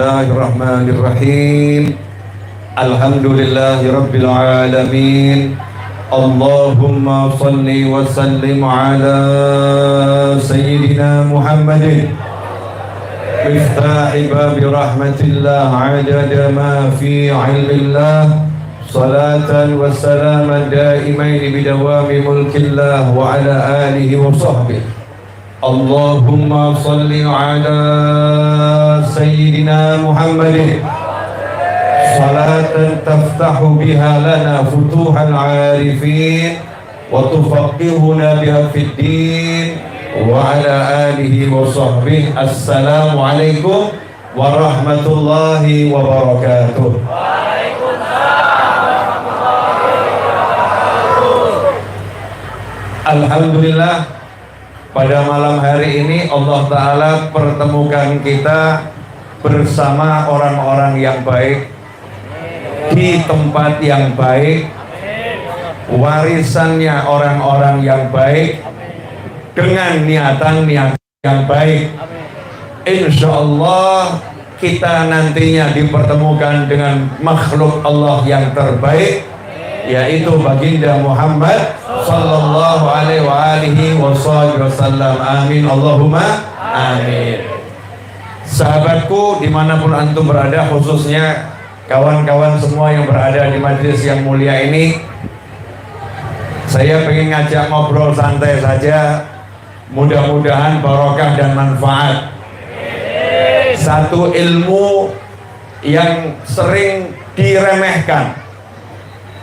Bismillahirrahmanirrahim. Alhamdulillahirabbil alamin. Allahumma salli wa sallim ala sayyidina Muhammadin miftahi babi rahmatillah adada ma fi ilmillah salatan wa salaman daimaini bidawami mulkillah wa ala alihi wa sahbihi. Allahumma salli ala sayyidina Muhammadin salatan taftahu biha lana futuhal arifin wa tufaqihuna biha fid din wa ala alihi wa sahbihi. Assalamu alaikum warahmatullahi wabarakatuh. Alhamdulillah, pada malam hari ini Allah Ta'ala pertemukan kita bersama orang-orang yang baik di tempat yang baik, warisannya orang-orang yang baik dengan niatan-niatan yang baik. Insya Allah kita nantinya dipertemukan dengan makhluk Allah yang terbaik, yaitu baginda Muhammad sallallahu alaihi wasallam. Amin Allahumma amin. Sahabatku dimanapun antum berada, khususnya kawan-kawan semua yang berada di majelis yang mulia ini, saya pengen ngajak ngobrol santai saja, mudah-mudahan barokah dan manfaat. Satu ilmu yang sering diremehkan,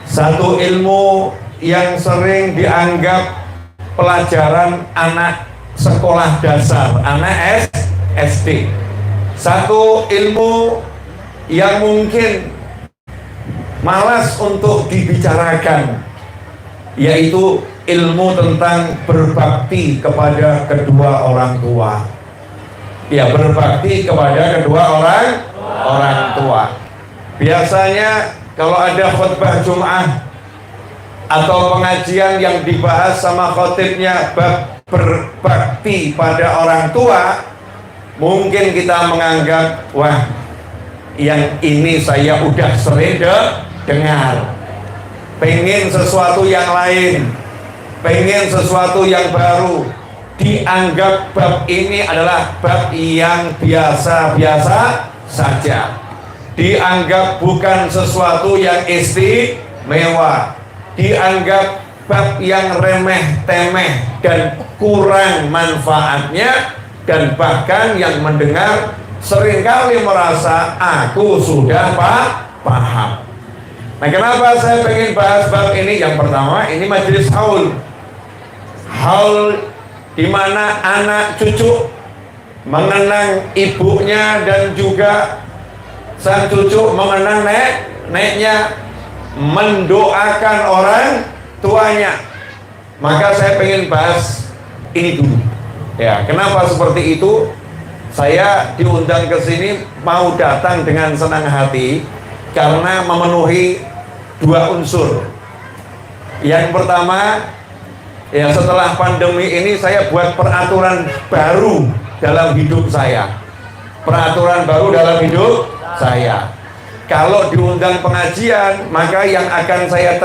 satu ilmu yang sering dianggap pelajaran anak sekolah dasar, anak SD. Satu ilmu yang mungkin malas untuk dibicarakan, yaitu ilmu tentang berbakti kepada kedua orang tua. Ya, berbakti kepada kedua orang tua. Biasanya kalau ada khutbah Jum'ah atau pengajian yang dibahas sama khotibnya bab berbakti pada orang tua, mungkin kita menganggap, wah, yang ini saya udah sering dengar, pengen sesuatu yang lain, pengen sesuatu yang baru. Dianggap bab ini adalah bab yang biasa-biasa saja, dianggap bukan sesuatu yang istimewa, dianggap bab yang remeh-temeh dan kurang manfaatnya, dan bahkan yang mendengar seringkali merasa aku sudah paham. Nah, kenapa saya pengen bahas bab ini? Yang pertama, ini majelis haul di mana anak cucu mengenang ibunya dan juga sang cucu mengenang neneknya, mendoakan orang tuanya. Maka saya pengen bahas ini dulu. Ya, kenapa seperti itu? Saya diundang ke sini, mau datang dengan senang hati karena memenuhi dua unsur. Yang pertama, ya, setelah pandemi ini saya buat peraturan baru dalam hidup saya. Peraturan baru dalam hidup saya. Kalau diundang pengajian, maka yang akan saya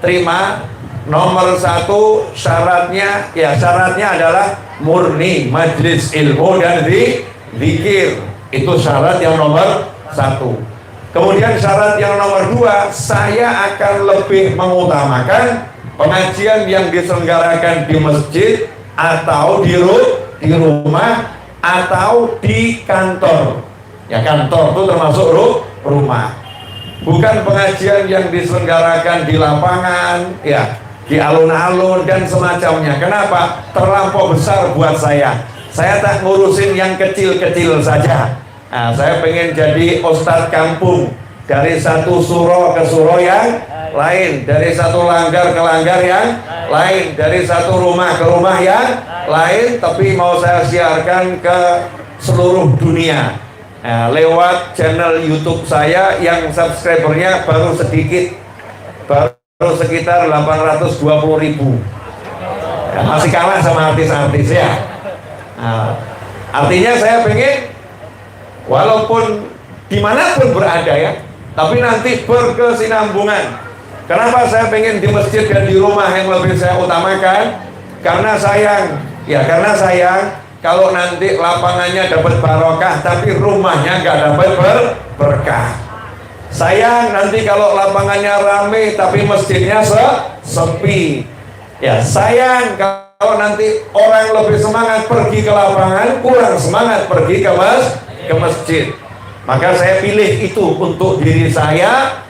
terima, nomor satu syaratnya adalah murni majelis ilmu dan zikir. Itu syarat yang nomor satu. Kemudian syarat yang nomor dua, saya akan lebih mengutamakan pengajian yang diselenggarakan di masjid atau di rumah atau di kantor. Ya, kantor itu termasuk rumah. Bukan pengajian yang diselenggarakan di lapangan, ya, di alun-alun dan semacamnya. Kenapa? Terlampau besar buat saya. Saya tak ngurusin yang kecil-kecil saja. Nah, saya pengen jadi ustadz kampung, dari satu suro ke suro yang lain, dari satu langgar ke langgar yang lain, dari satu rumah ke rumah yang lain, tapi mau saya siarkan ke seluruh dunia. Nah, lewat channel YouTube saya yang subscribernya baru sedikit, baru sekitar 820.000. Ya, masih kalah sama artis-artis ya. Nah, artinya saya pengen walaupun dimanapun berada ya, tapi nanti berkesinambungan. Kenapa saya pengen di masjid dan di rumah yang lebih saya utamakan? Karena sayang, kalau nanti lapangannya dapat barokah tapi rumahnya nggak dapat berkah. Sayang nanti kalau lapangannya rame tapi masjidnya sepi. Ya, sayang kalau nanti orang lebih semangat pergi ke lapangan, kurang semangat pergi ke masjid. Maka saya pilih itu untuk diri saya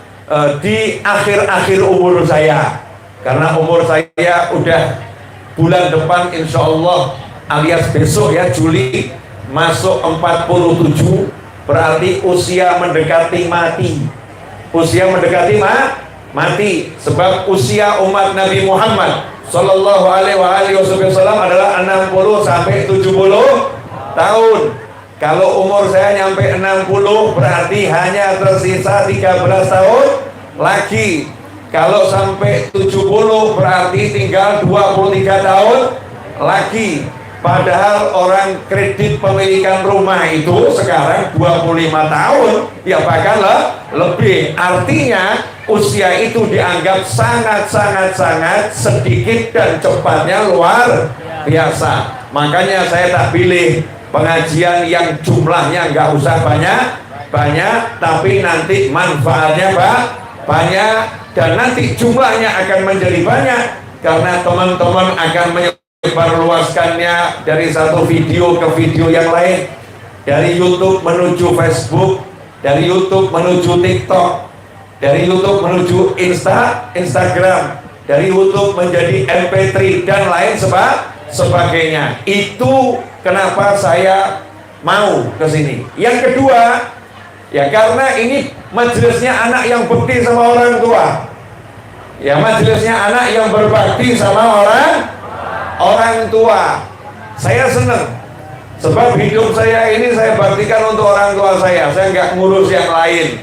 di akhir-akhir umur saya. Karena umur saya udah bulan depan insya Allah alias besok ya, Juli masuk 47, berarti usia mendekati mati. Usia mendekati mati, sebab usia umat Nabi Muhammad Sallallahu alaihi wasallam adalah 60 sampai 70 tahun. Kalau umur saya nyampe 60 berarti hanya tersisa 13 tahun lagi. Kalau sampai 70 berarti tinggal 23 tahun lagi. Padahal orang kredit pemilikan rumah itu sekarang 25 tahun, ya bahkan lebih. Artinya usia itu dianggap sangat sedikit dan cepatnya luar biasa. Makanya saya tak pilih pengajian yang jumlahnya nggak usah banyak, tapi nanti manfaatnya banyak, dan nanti jumlahnya akan menjadi banyak karena teman-teman akan menyebarluaskannya dari satu video ke video yang lain, dari YouTube menuju Facebook, dari YouTube menuju TikTok, dari YouTube menuju Instagram, dari YouTube menjadi MP3 dan lain sebagainya. Itu kenapa saya mau ke sini. Yang kedua, ya karena ini majelisnya anak yang bekti sama orang tua. Ya, majelisnya anak yang berbakti sama orang tua. Saya senang, sebab hidup saya ini saya baktikan untuk orang tua saya. Saya nggak ngurus yang lain.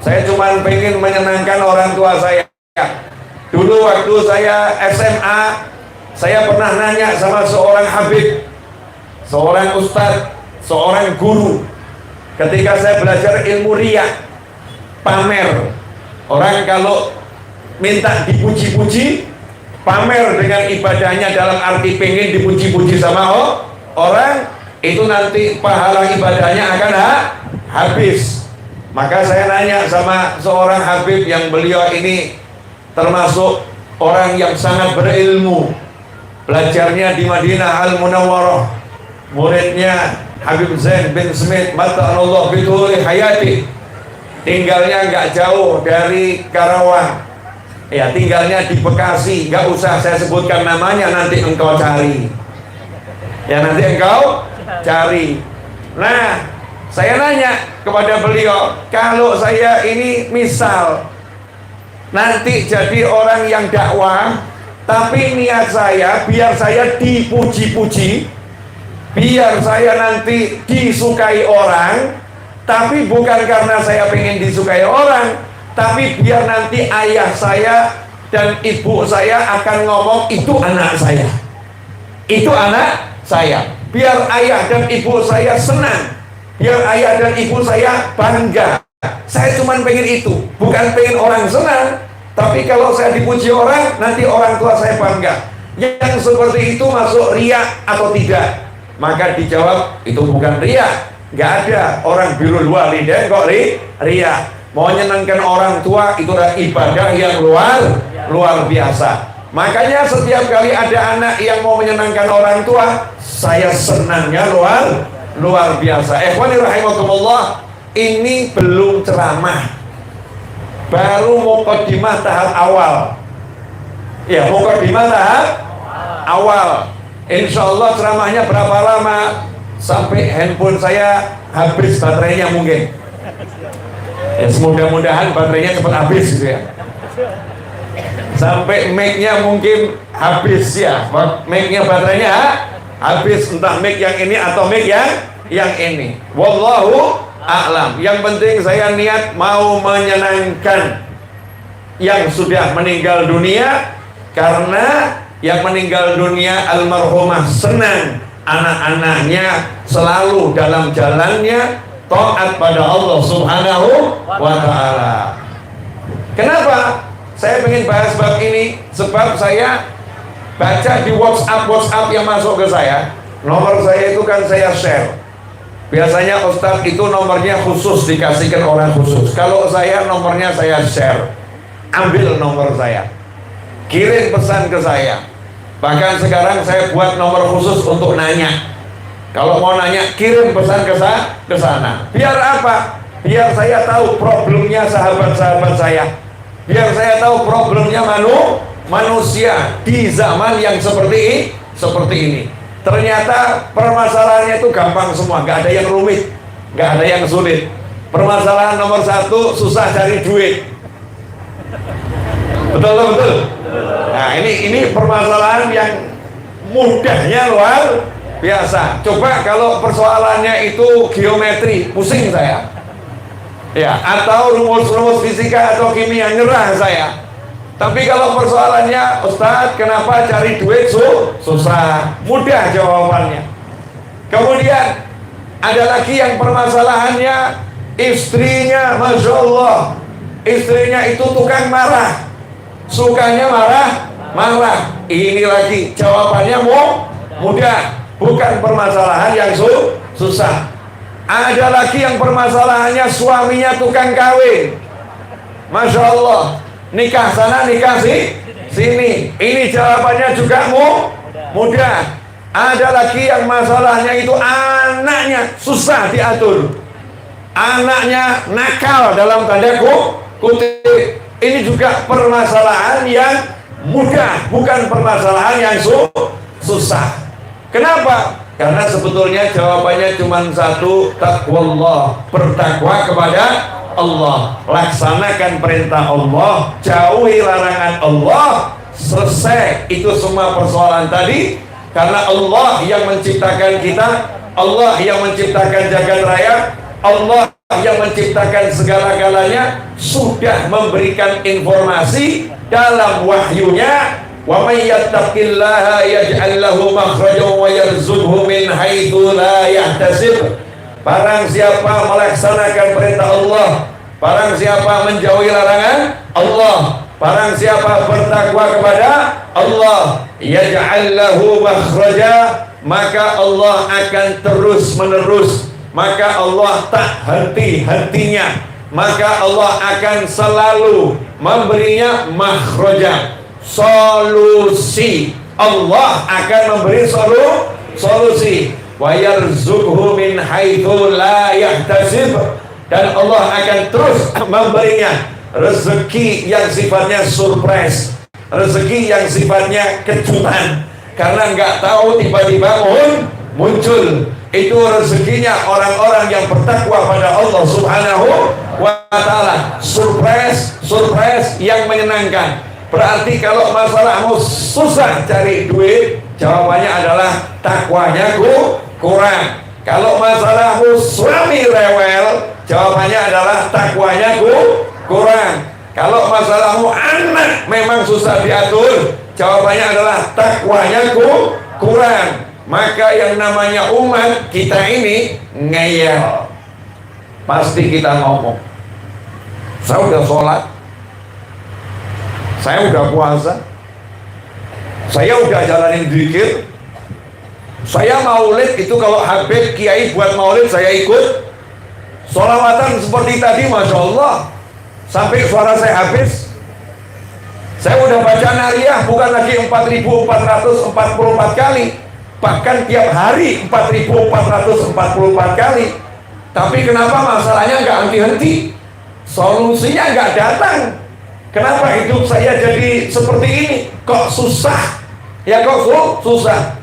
Saya cuma pengen menyenangkan orang tua saya. Dulu waktu saya SMA, saya pernah nanya sama seorang habib, seorang ustadz, seorang guru. Ketika saya belajar ilmu riya, pamer. Orang kalau minta dipuji-puji, pamer dengan ibadahnya dalam arti pengen dipuji-puji sama orang, itu nanti pahala ibadahnya akan habis. Maka saya nanya sama seorang habib yang beliau ini termasuk orang yang sangat berilmu, belajarnya di Madinah Al-Munawwarah, muridnya Habib Zain bin Smith mata'allah bidhuri hayati, tinggalnya nggak jauh dari Karawang. Ya, tinggalnya di Bekasi, nggak usah saya sebutkan namanya, nanti engkau cari. Ya, nanti engkau cari. Nah, saya nanya kepada beliau, kalau saya ini misal nanti jadi orang yang dakwah, tapi niat saya biar saya dipuji-puji, biar saya nanti disukai orang, tapi bukan karena saya pengen disukai orang, tapi biar nanti ayah saya dan ibu saya akan ngomong itu anak saya, itu anak saya. Biar ayah dan ibu saya senang, biar ayah dan ibu saya bangga. Saya cuma pengen itu, bukan pengen orang senang. Tapi kalau saya dipuji orang, nanti orang tua saya bangga. Yang seperti itu masuk riya atau tidak? Maka dijawab, itu bukan riya. Nggak ada orang birrul walidain kok riya. Mau menyenangkan orang tua itu adalah ibadah yang luar biasa. Makanya setiap kali ada anak yang mau menyenangkan orang tua, saya senangnya luar biasa. Ikhwani rahimakumullah, ini belum ceramah, baru muqaddimah tahap awal. Ya, muqaddimah tahap awal. Insya Allah ceramahnya berapa lama? Sampai handphone saya habis baterainya mungkin. Ya, semoga-mudahan baterainya cepat habis gitu ya. Sampai mic-nya mungkin habis ya. Mic-nya baterainya habis, entah mic yang ini atau mic yang ini. Wallahu a'lam. Yang penting saya niat mau menyenangkan yang sudah meninggal dunia, karena yang meninggal dunia almarhumah senang anak-anaknya selalu dalam jalannya, taat pada Allah Subhanahu wa Ta'ala. Kenapa saya ingin bahas bab ini? Sebab saya baca di WhatsApp yang masuk ke saya, nomor saya itu kan saya share. Biasanya Ustadz itu nomornya khusus dikasihkan orang khusus. Kalau saya nomornya saya share. Ambil nomor saya, kirim pesan ke saya. Bahkan sekarang saya buat nomor khusus untuk nanya. Kalau mau nanya, kirim pesan ke sana. Biar apa? Biar saya tahu problemnya sahabat-sahabat saya. Biar saya tahu problemnya manusia di zaman yang seperti ini. Ternyata permasalahannya itu gampang semua, nggak ada yang rumit, nggak ada yang sulit. Permasalahan nomor satu, susah cari duit. Betul. Nah, ini permasalahan yang mudahnya luar biasa. Coba kalau persoalannya itu geometri, pusing saya. Ya, atau rumus-rumus fisika atau kimia, nyerah saya. Tapi kalau persoalannya, Ustadz, kenapa cari duit susah? Mudah jawabannya. Kemudian ada lagi yang permasalahannya istrinya, Masya Allah, istrinya itu tukang marah, sukanya marah. Ini lagi jawabannya mudah, bukan permasalahan yang susah. Ada lagi yang permasalahannya suaminya tukang kawin, Masya Allah, nikah sana nikah sini. Ini jawabannya juga mudah. Ada lagi yang masalahnya itu anaknya susah diatur, anaknya nakal dalam tanda kutip. Ini juga permasalahan yang mudah, bukan permasalahan yang susah. Kenapa? Karena sebetulnya jawabannya cuma satu, taqwallah, bertakwa kepada Allah, laksanakan perintah Allah, jauhi larangan Allah, selesai. Itu semua persoalan tadi. Karena Allah yang menciptakan kita, Allah yang menciptakan jagat raya, Allah yang menciptakan segala-galanya, sudah memberikan informasi dalam wahyunya. Wa may yattaqillaha yaj'al lahu makhrajan wa yarzuqhu min haitsu la yahtasib. Barang siapa melaksanakan perintah Allah, barang siapa menjauhi larangan Allah, barang siapa bertakwa kepada Allah, yaj'al lahu makhraja, maka Allah akan terus menerus, maka Allah tak henti-hentinya, maka Allah akan selalu memberinya makhraja, solusi. Allah akan memberi solusi. Wa yarzuqhu min haitsu la yahtasib, dan Allah akan terus memberinya rezeki yang sifatnya surprise, rezeki yang sifatnya kejutan, karena nggak tahu tiba-tiba muncul. Itu rezekinya orang-orang yang bertakwa pada Allah Subhanahu wa Ta'ala. Surprise yang menyenangkan. Berarti kalau masalahmu susah cari duit, jawabannya adalah takwanya kurang. Kalau masalahmu suami rewel, jawabannya adalah takwanya kurang. Kalau masalahmu anak memang susah diatur, jawabannya adalah takwanya kurang. Maka yang namanya umat kita ini ngeyel. Pasti kita ngomong, saya udah sholat, saya udah puasa, saya udah jalanin zikir, saya maulid. Itu kalau Habib Kiai buat maulid saya ikut. Sholawatan seperti tadi, Masya Allah, sampai suara saya habis. Saya udah baca nariyah bukan lagi 4.444 kali, bahkan tiap hari 4.444 kali. Tapi kenapa masalahnya nggak henti-henti? Solusinya nggak datang. Kenapa hidup saya jadi seperti ini? Kok susah? Ya kok susah?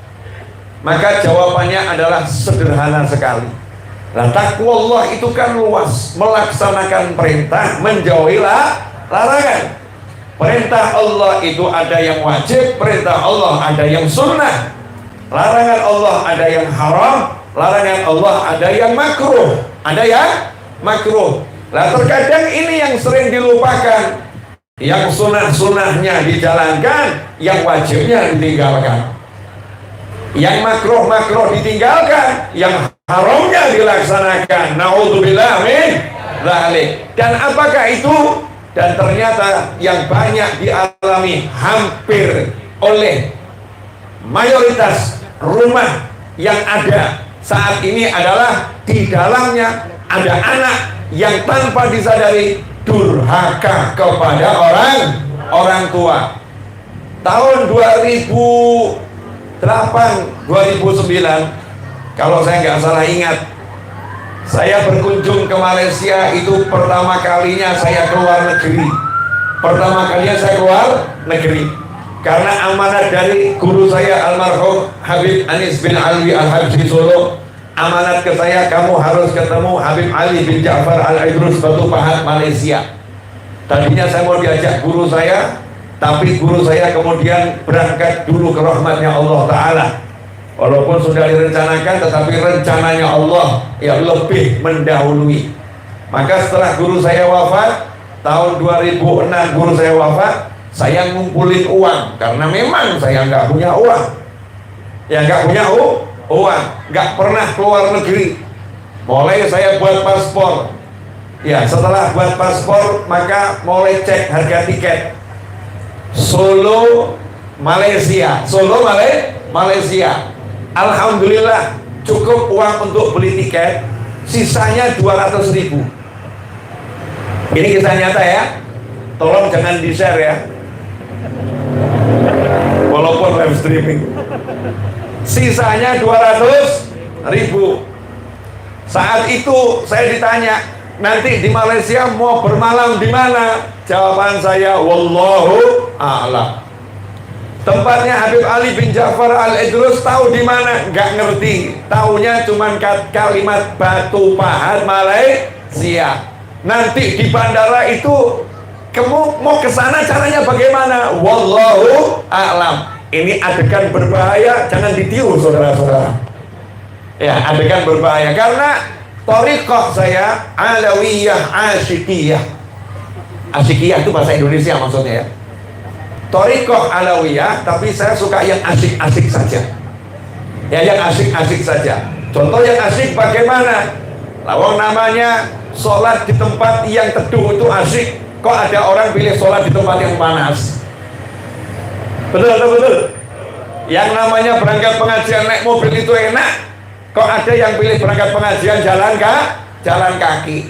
Maka jawabannya adalah sederhana sekali. Nah, taqwallah itu kan luas, melaksanakan perintah, menjauhi larangan. Perintah Allah itu ada yang wajib, perintah Allah ada yang sunnah. Larangan Allah ada yang haram, larangan Allah ada yang makruh, Nah, terkadang ini yang sering dilupakan. Yang sunnah-sunnahnya dijalankan, yang wajibnya ditinggalkan. Yang makruh ditinggalkan, yang haramnya dilaksanakan. Naudzubillah min dzalik. Dan apakah itu? Dan ternyata yang banyak dialami hampir oleh mayoritas rumah yang ada saat ini adalah di dalamnya ada anak yang tanpa disadari durhaka kepada orang tua. Tahun 2008 2009 kalau saya nggak salah ingat, saya berkunjung ke Malaysia. Itu pertama kalinya saya keluar negeri. Pertama kalinya saya keluar negeri karena amanat dari guru saya almarhum Habib Anis bin Ali Al-Habsyi Solo. Amanat ke saya, kamu harus ketemu Habib Ali bin Ja'far Al-Idrus Batu Pahat Malaysia. Tadinya saya mau diajak guru saya, tapi guru saya kemudian berangkat dulu ke rahmatnya Allah Ta'ala. Walaupun sudah direncanakan, tetapi rencananya Allah yang lebih mendahului. Maka setelah guru saya wafat, tahun 2006 guru saya wafat, saya ngumpulin uang. Karena memang saya nggak punya uang. Ya nggak punya uang, nggak pernah keluar negeri. Mulai saya buat paspor. Ya setelah buat paspor, maka mulai cek harga tiket. Solo, Malaysia. Malaysia. Alhamdulillah cukup uang untuk beli tiket, sisanya 200.000. Ini kisah nyata ya, tolong jangan di share ya, walaupun live streaming. Sisanya 200.000. Saat itu saya ditanya, nanti di Malaysia mau bermalam di mana? Jawaban saya, wallahu a'lam. Tempatnya Habib Ali bin Ja'far Al-Idrus tahu di mana? Nggak ngerti. Taunya cuma kalimat Batu Pahat Malaysia. Nanti di bandara itu kamu mau ke sana caranya bagaimana? Wallahu a'lam. Ini adegan berbahaya, jangan ditiru saudara-saudara. Ya, adegan berbahaya karena thariqah saya Alawiyah Asyikiyah. Asyikiyah itu bahasa Indonesia maksudnya ya. Thariqah Alawiyah, tapi saya suka yang asik-asik saja. Ya, yang asik-asik saja. Contoh yang asik bagaimana? Lawang namanya sholat di tempat yang teduh itu asik. Kok ada orang pilih sholat di tempat yang panas? Betul. Yang namanya berangkat pengajian naik mobil itu enak. Kok ada yang pilih berangkat pengajian jalan kaki?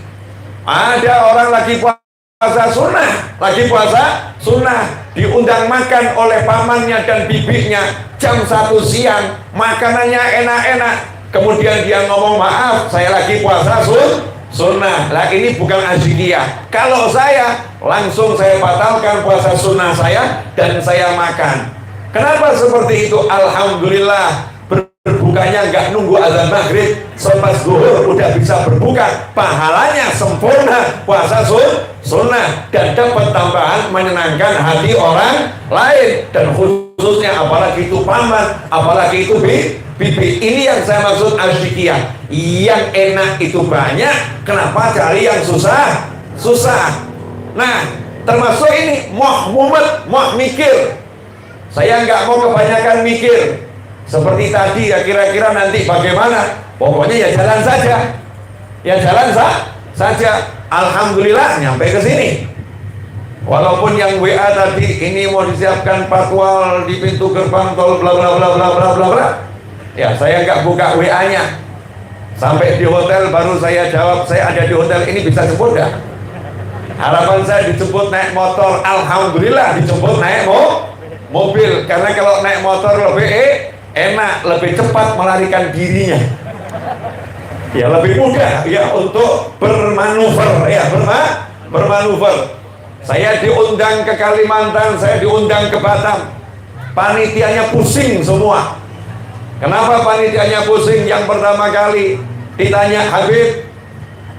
Ada orang lagi puasa sunnah, diundang makan oleh pamannya dan bibinya jam 1 siang, makanannya enak-enak, kemudian dia ngomong maaf saya lagi puasa sunnah. Lah ini bukan asyikiyah. Kalau saya langsung saya batalkan puasa sunnah saya dan saya makan. Kenapa seperti itu? Alhamdulillah berbukanya nggak nunggu azan maghrib, selepas zuhur udah bisa berbuka, pahalanya sempurna puasa sunnah dan dapat tambahan menyenangkan hati orang lain, dan khususnya apalagi itu paman, apalagi itu bibi. Ini yang saya maksud asyikiyah. Yang enak itu banyak, kenapa cari yang susah? Nah, termasuk ini moh mikir. Saya nggak mau kebanyakan mikir. Seperti tadi ya, kira-kira nanti bagaimana? Pokoknya ya jalan saja. Alhamdulillah nyampe ke sini. Walaupun yang WA tadi ini mau disiapkan patwal di pintu gerbang tol bla bla bla bla bla bla bla. Ya saya nggak buka WA-nya. Sampai di hotel baru saya jawab, saya ada di hotel ini, bisa jemput nggak? Harapan saya dijemput naik motor. Alhamdulillah dijemput naik mobil, karena kalau naik motor lebih enak, lebih cepat melarikan dirinya. Ya lebih mudah ya untuk bermanuver ya, bermanuver. Saya diundang ke Kalimantan, saya diundang ke Batam. Panitianya pusing semua. Kenapa panitianya pusing? Yang pertama kali ditanya, Habib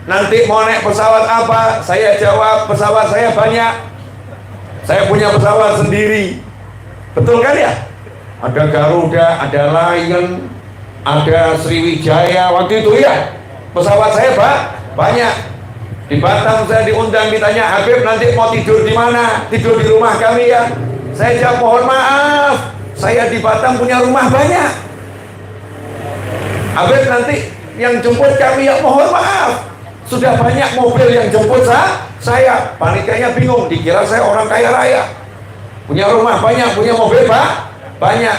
nanti mau naik pesawat apa? Saya jawab, pesawat saya banyak, saya punya pesawat sendiri. Betul kan ya? Ada Garuda, ada Lion, ada Sriwijaya. Waktu itu ya pesawat saya banyak. Di Batam saya diundang, ditanya, Habib nanti mau tidur di mana? Tidur di rumah kami ya. Saya jawab, mohon maaf, saya di Batam punya rumah banyak. Habib nanti yang jemput kami, ya mohon maaf, sudah banyak mobil yang jemput saya. Panitianya bingung, dikira saya orang kaya raya, punya rumah banyak, punya mobil banyak.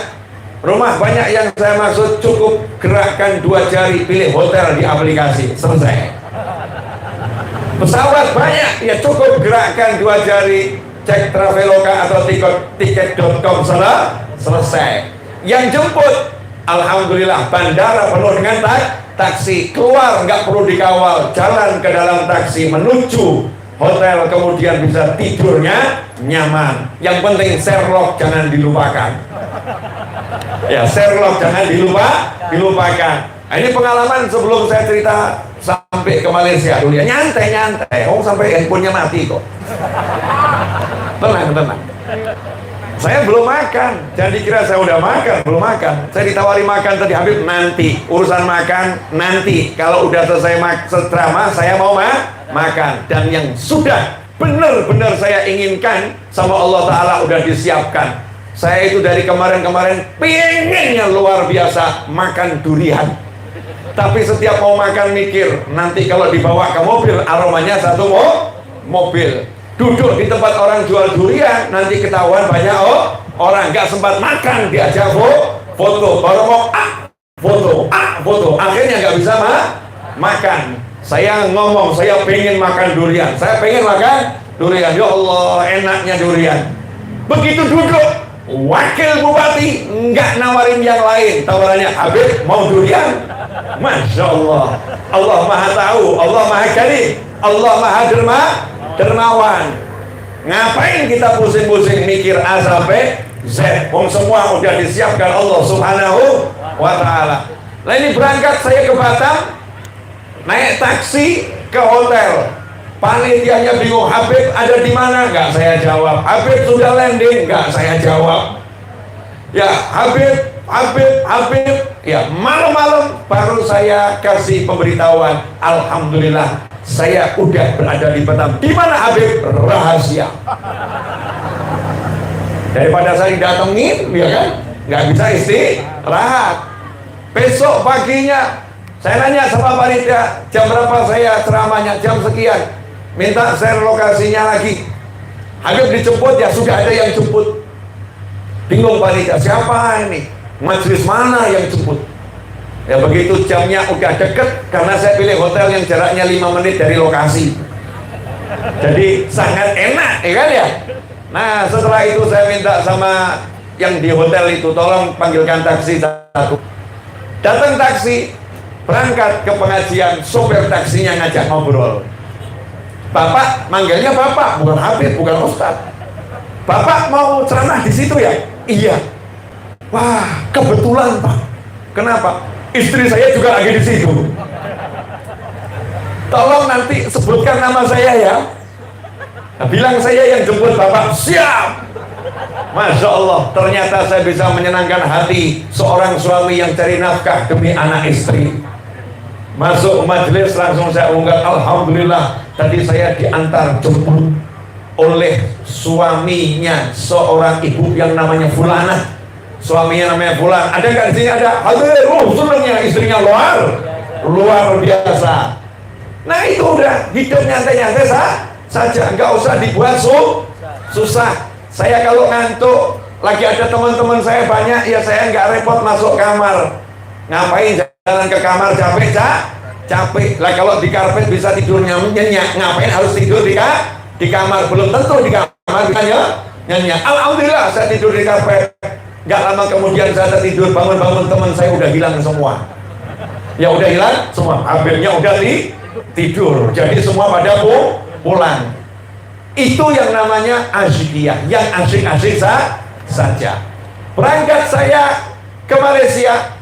Rumah banyak yang saya maksud, cukup gerakkan 2 jari, pilih hotel di aplikasi, selesai. Pesawat banyak, ya cukup gerakkan 2 jari, cek Traveloka atau tiket.com, selesai. Yang jemput, alhamdulillah, bandara penuh dengan taksi, keluar nggak perlu dikawal, jalan ke dalam taksi menuju hotel, kemudian bisa tidurnya nyaman. Yang penting Sherlock jangan dilupakan. Ya, Sherlock jangan dilupakan. Nah, ini pengalaman sebelum saya cerita sampai ke Malaysia dulu ya, nyantai. Sampai handphonenya mati kok. Tenang. Saya belum makan, jangan dikira saya udah makan, belum makan. Saya ditawari makan tadi, Habib, nanti urusan makan nanti. Kalau udah selesai ceramah, saya mau makan. Dan yang sudah benar-benar saya inginkan sama Allah Ta'ala udah disiapkan. Saya itu dari kemarin-kemarin pengennya luar biasa makan durian. Tapi setiap mau makan mikir, nanti kalau dibawa ke mobil, aromanya satu mobil. Duduk di tempat orang jual durian, nanti ketahuan banyak orang, nggak sempat makan, diajak foto, baru mau foto, akhirnya nggak bisa makan. Saya ngomong, saya pengen makan durian, ya Allah, enaknya durian. Begitu duduk, wakil bupati nggak nawarin yang lain, tawarannya, Habib mau durian? Masya Allah, Allah maha tahu, Allah maha karim, Allah maha dermawan. Ngapain kita pusing-pusing mikir A sampai Z? Semua udah disiapkan Allah Subhanahu wa Ta'ala. Nah, ini berangkat saya ke Batam, naik taksi ke hotel. Panitianya bingung, Habib ada di mana? Nggak saya jawab. Habib sudah landing? Nggak saya jawab. Ya, Habib. Ya, malam-malam baru saya kasih pemberitahuan. Alhamdulillah, saya udah berada di Batam. Di mana Habib? Rahasia. Daripada saya datengin, ya kan, nggak bisa istirahat. Besok paginya saya nanya sama panitia, jam berapa saya ceramahnya? Jam sekian. Minta share lokasinya lagi. Habib dijemput, ya sudah ada yang jemput. Bingung panitia, siapa ini? Majelis mana yang jemput? Ya begitu jamnya udah deket, karena saya pilih hotel yang jaraknya 5 menit dari lokasi. Jadi sangat enak, ya kan ya? Nah, setelah itu saya minta sama yang di hotel itu, tolong panggilkan taksi satu. Datang taksi, berangkat ke pengajian, sopir taksinya ngajak ngobrol. Bapak, manggilnya Bapak, bukan Habib, bukan Ustadz. Bapak mau ceramah di situ ya? Iya. Wah, kebetulan Pak. Kenapa? Istri saya juga lagi di situ. Tolong nanti sebutkan nama saya ya. Nah, bilang saya yang jemput Bapak. Siap. Masya Allah, ternyata saya bisa menyenangkan hati seorang suami yang cari nafkah demi anak istri. Masuk majelis langsung saya ungkap, alhamdulillah tadi saya diantar jemput oleh suaminya seorang ibu yang namanya Fulana. Suaminya namanya Fulan. Ada nggak di sini? Ada. Hadir. Senangnya istrinya luar biasa. Nah, itu udah hidup nyantai-nyantai saja, nggak usah dibuat susah. Saya kalau ngantuk, lagi ada teman-teman saya banyak, ya saya nggak repot masuk kamar. Ngapain jalan ke kamar, capek lah. Kalau di karpet bisa tidur nyenyak, ngapain harus tidur di kamar? Belum tentu di kamar bisa nyenyak. Alhamdulillah saya tidur di karpet. Gak lama kemudian saya tidur, bangun-bangun teman saya udah hilang semua. Ya udah hilang semua, hampirnya udah tidur. Jadi semua pada pulang. Itu yang namanya asyikiyah, yang asik-asik saja. Berangkat saya ke Malaysia,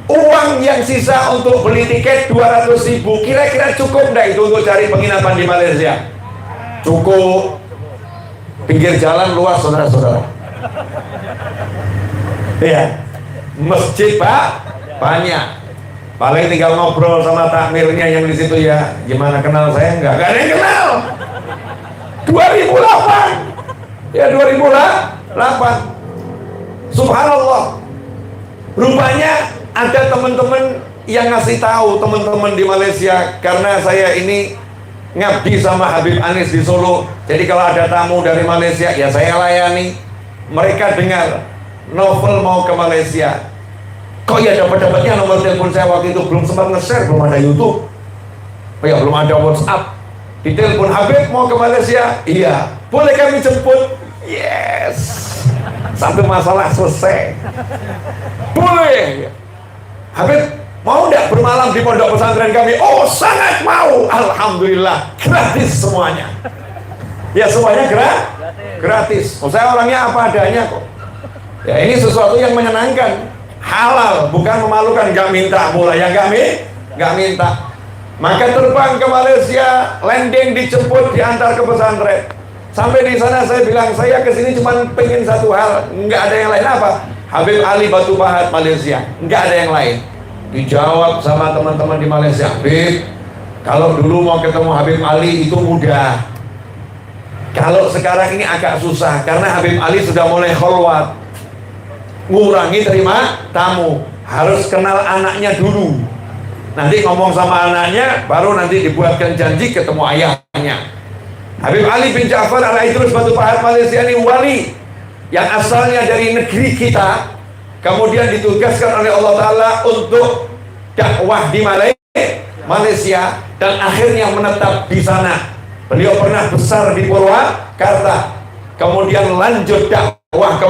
uang yang sisa untuk beli tiket 200.000, kira-kira cukup enggak itu untuk cari penginapan di Malaysia? Cukup. Pinggir jalan luas, saudara-saudara. Ya, masjid banyak. Paling tinggal ngobrol sama takmirnya yang di situ ya. Gimana, kenal saya? Enggak ada yang kenal. 2008. Ya 2008. Subhanallah. Rupanya ada teman-teman yang ngasih tahu teman-teman di Malaysia, karena saya ini ngabdi sama Habib Anis di Solo. Jadi kalau ada tamu dari Malaysia, ya saya layani. Mereka dengar Novel mau ke Malaysia. Kok ya dapat-dapatnya nomor telepon saya waktu itu, belum sempat nge-share, belum ada YouTube. Oh ya, belum ada WhatsApp. Ditelepon, Habib mau ke Malaysia? Iya. Boleh kami jemput? Yes. Satu masalah selesai. Boleh. Habib, mau nggak bermalam di pondok pesantren kami? Oh, sangat mau. Alhamdulillah, gratis semuanya. Ya, semuanya gratis. Oh, saya orangnya apa adanya kok. Ya, ini sesuatu yang menyenangkan, halal, bukan memalukan. Nggak minta pula, ya nggak minta. Maka terbang ke Malaysia, landing, dijemput, diantar ke pesantren. Sampai di sana saya bilang, saya kesini cuma pengen satu hal, nggak ada yang lain. Apa? Habib Ali Batu Pahat Malaysia, nggak ada yang lain. Dijawab sama teman-teman di Malaysia, Habib, kalau dulu mau ketemu Habib Ali itu mudah. Kalau sekarang ini agak susah, karena Habib Ali sudah mulai kholwat, ngurangi terima tamu, harus kenal anaknya dulu. Nanti ngomong sama anaknya, baru nanti dibuatkan janji ketemu ayahnya. Habib Ali bin Ja'far Al-Aidrus Batu Pahat Malaysia ini wali yang asalnya dari negeri kita, kemudian ditugaskan oleh Allah Ta'ala untuk dakwah di Malaysia, dan akhirnya menetap di sana. Beliau pernah besar di Purwakarta, kemudian lanjut dakwah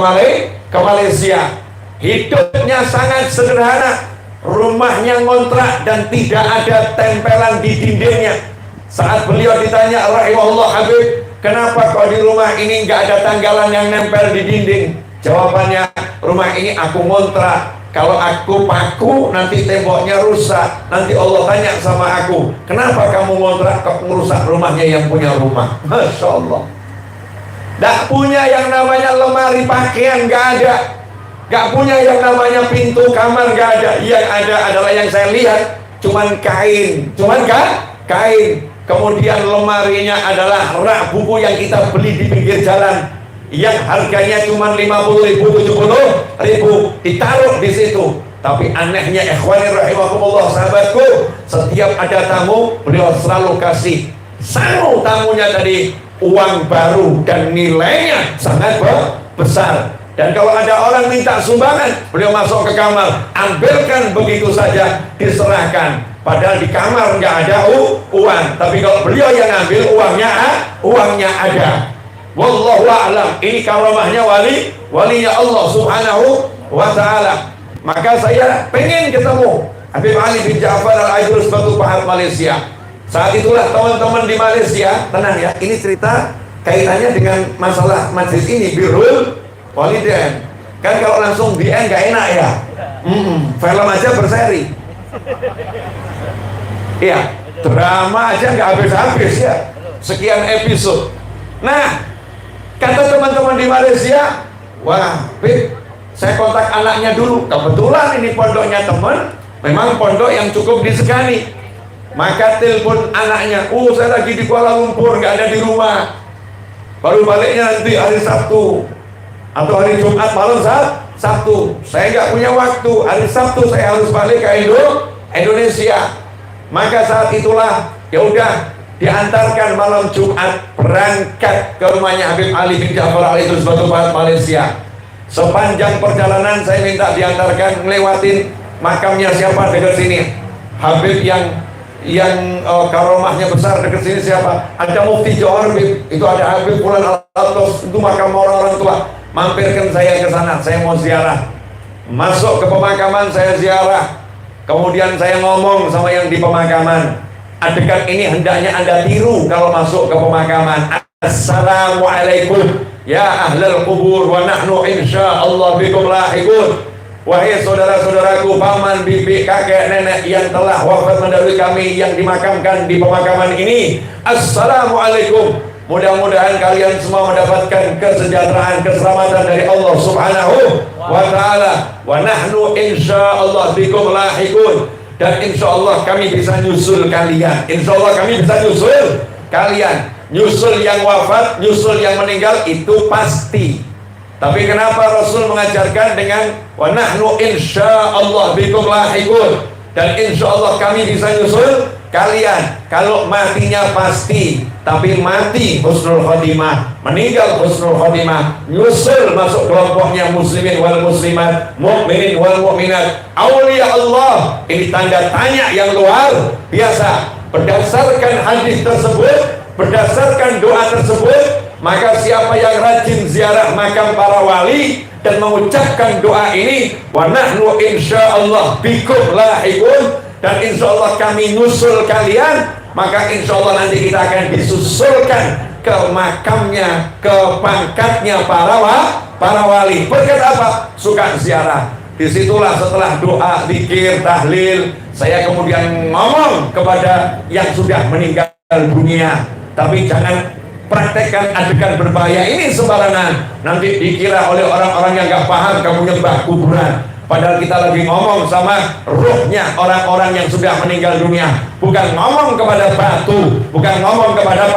ke Malaysia. Hidupnya sangat sederhana, rumahnya ngontrak dan tidak ada tempelan di dindingnya. Saat beliau ditanya, rahimahullah, Habib, kenapa kok di rumah ini nggak ada tanggalan yang nempel di dinding? Jawabannya, rumah ini aku ngontrak. Kalau aku paku, nanti temboknya rusak. Nanti Allah tanya sama aku, kenapa kamu ngontrak kok merusak rumahnya yang punya rumah? Masya Allah. Nggak punya yang namanya lemari pakaian, nggak ada. Nggak punya yang namanya pintu kamar, nggak ada. Yang ada adalah yang saya lihat, cuman kain. Kain. Kemudian lemarinya adalah rak buku yang kita beli di pinggir jalan, yang harganya cuma 50.000, 70.000, ditaruh di situ. Tapi anehnya, ikhwani rahimakumullah, sahabatku, setiap ada tamu, beliau selalu kasih sangu tamunya tadi uang baru dan nilainya sangat besar. Dan kalau ada orang minta sumbangan, beliau masuk ke kamar, ambilkan begitu saja, diserahkan. Padahal di kamar nggak ada uang, tapi kalau beliau yang ambil, uangnya ada. Wallahu a'lam. Ini karamahnya walinya Allah Subhanahu wa ta'ala. Maka saya pengen ketemu Habib Ali bin Ja'far Al-Aidrus Batu Pahat Malaysia. Saat itulah teman-teman di Malaysia, tenang ya, ini cerita kaitannya dengan masalah majlis ini, birrul walidain. Kan kalau langsung di end gak enak ya. Film aja berseri. Iya, drama aja nggak habis-habis ya. Sekian episode. Nah, kata teman-teman di Malaysia, wah, Bib, saya kontak anaknya dulu. Kebetulan ini pondoknya teman, memang pondok yang cukup disegani. Maka telepon anaknya, saya lagi di Kuala Lumpur, nggak ada di rumah. Baru baliknya nanti hari Sabtu atau hari Jumat malam Sabtu. Saya nggak punya waktu. Hari Sabtu saya harus balik ke Indonesia. Maka saat itulah, ya udah, diantarkan malam Jumat, berangkat ke rumahnya Habib Ali bin Ja'far Al-Aidrus Batu Pahat Malaysia. Sepanjang perjalanan saya minta diantarkan ngelewatin makamnya siapa dekat sini. Habib yang karomahnya besar dekat sini siapa? Ada Mufti Johor, itu ada Habib Fulan Al-Atos, itu makam orang-orang tua. Mampirkan saya ke sana, saya mau ziarah. Masuk ke pemakaman, saya ziarah. Kemudian saya ngomong sama yang di pemakaman, adegan ini hendaknya Anda tiru kalau masuk ke pemakaman. Assalamualaikum ya ahlal kubur wa nahnu insyaallah bikum lahiqun. Wahai saudara-saudaraku, paman, bibi, kakek, nenek yang telah wafat mendahului kami yang dimakamkan di pemakaman ini, assalamualaikum. Mudah-mudahan kalian semua mendapatkan kesejahteraan, keselamatan dari Allah Subhanahu wa ta'ala. Wa nahnu insyaallah bikum lahiqun. Dan insyaallah kami bisa nyusul kalian. Insyaallah kami bisa nyusul kalian. Nyusul yang wafat, nyusul yang meninggal itu pasti. Tapi kenapa Rasul mengajarkan dengan wa nahnu insyaallah bikum lahiqun? Dan insya Allah kami bisa nyusul kalian. Kalau matinya pasti, tapi mati husnul khotimah, meninggal husnul khotimah, nyusul masuk kelompoknya muslimin wal muslimat, mukminin wal mukminat, aulia Allah. Ini tanda tanya yang luar biasa. Berdasarkan hadis tersebut, berdasarkan doa tersebut, maka siapa yang rajin ziarah makam para wali dan mengucapkan doa ini, wa nahnu insyaallah bikum lahiqun, dan insyaallah kami nyusul kalian, maka insyaallah nanti kita akan disusulkan ke makamnya, ke pangkatnya para wali. Berkat apa? Suka ziarah. Disitulah setelah doa, zikir, tahlil, saya kemudian ngomong kepada yang sudah meninggal dunia, tapi jangan praktekkan adegan berbahaya ini sembarangan. Nanti dikira oleh orang-orang yang gak paham kamu nyembah kuburan, padahal kita lagi ngomong sama ruhnya orang-orang yang sudah meninggal dunia, bukan ngomong kepada batu, bukan ngomong kepada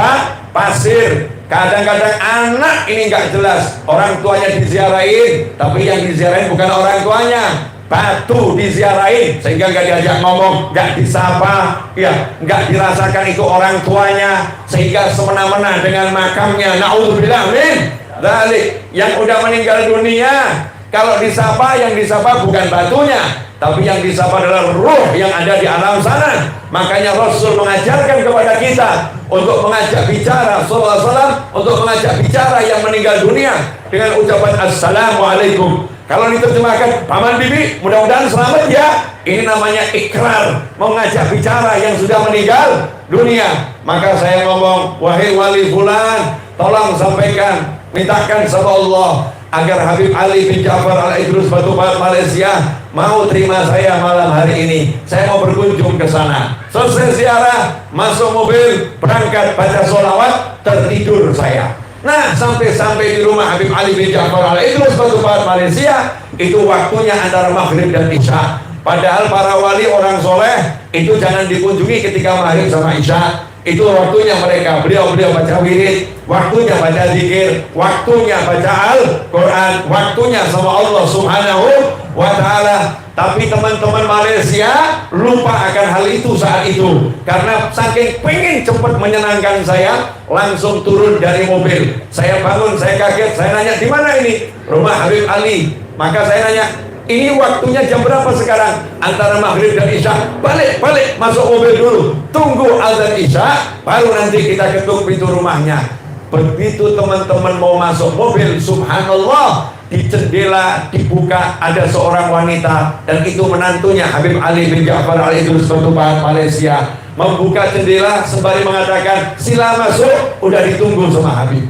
pasir. Kadang-kadang anak ini gak jelas, orang tuanya diziarahin, tapi yang diziarahin bukan orang tuanya, batu diziarahin, sehingga gak diajak ngomong, gak disapa, ya, gak dirasakan itu orang tuanya, sehingga semena-mena dengan makamnya. Na'udzubillah min dzalik. Yang udah meninggal dunia, kalau disapa, yang disapa bukan batunya, tapi yang disapa adalah ruh yang ada di alam sana. Makanya Rasul mengajarkan kepada kita untuk mengajak bicara, sallallahu alaihi wasallam, untuk mengajak bicara yang meninggal dunia dengan ucapan assalamualaikum. Kalau diterjemahkan, paman bibi mudah-mudahan selamat ya, ini namanya ikrar, mengajak bicara yang sudah meninggal dunia. Maka saya ngomong, wahai wali fulan, tolong sampaikan, mintakan sama Allah agar Habib Ali bin Ja'far Al-Idrus Batupat Malaysia mau terima saya malam hari ini. Saya mau berkunjung ke sana. Selesai ziarah, masuk mobil, berangkat, baca sholawat, tertidur saya. Nah, sampai di rumah Habib Ali bin Ja'far Al-Idrus Batupat Malaysia, itu waktunya antara maghrib dan isya. Padahal para wali orang soleh itu jangan dikunjungi ketika maghrib sama isya. Itu waktunya mereka, beliau baca wirid, waktunya baca zikir, waktunya baca Al-Quran, waktunya sama Allah Subhanahu wa ta'ala. Tapi teman-teman Malaysia lupa akan hal itu saat itu, karena saking pengen cepat menyenangkan saya, langsung turun dari mobil. Saya bangun, saya kaget, saya nanya, di mana ini? Rumah Habib Ali. Maka saya nanya, ini waktunya jam berapa sekarang? Antara maghrib dan isya. Balik, masuk mobil dulu, tunggu azan isya, baru nanti kita ketuk pintu rumahnya. Begitu teman-teman mau masuk mobil, subhanallah, di jendela dibuka, ada seorang wanita, dan itu menantunya Habib Ali bin Ja'far Al-Idrus Batupat Malaysia, membuka jendela sembari mengatakan, sila masuk, udah ditunggu sama Habib.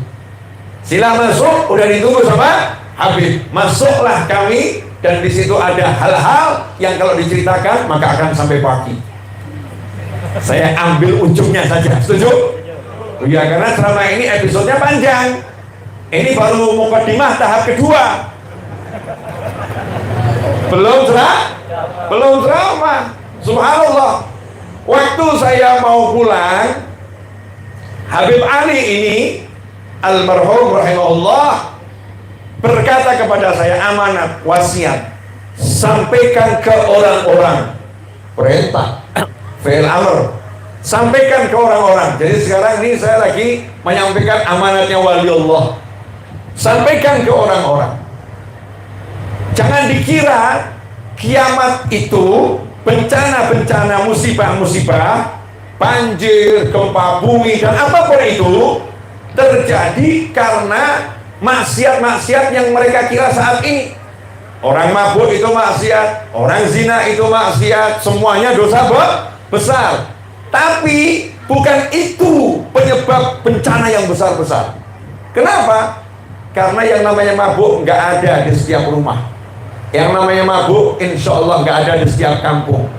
Sila masuk, udah ditunggu sama Habib. Masuklah kami, dan di situ ada hal-hal yang kalau diceritakan maka akan sampai pagi. Saya ambil ujungnya saja, setuju? Ya, karena selama ini episodenya panjang. Ini baru mukadimah tahap kedua. Belum ceramah. Subhanallah. Waktu saya mau pulang, Habib Ali ini almarhum rahimahullah berkata kepada saya, amanat, wasiat, sampaikan ke orang-orang. Perintah, fi'il amr, sampaikan ke orang-orang. Jadi sekarang ini saya lagi menyampaikan amanatnya wali Allah. Sampaikan ke orang-orang. Jangan dikira kiamat itu bencana-bencana, musibah-musibah, banjir, gempa bumi, dan apapun itu terjadi karena maksiat-maksiat yang mereka kira saat ini. Orang mabuk itu maksiat, orang zina itu maksiat, semuanya dosa besar. Tapi bukan itu penyebab bencana yang besar-besar. Kenapa? Karena yang namanya mabuk nggak ada di setiap rumah. Yang namanya mabuk insya Allah nggak ada di setiap kampung.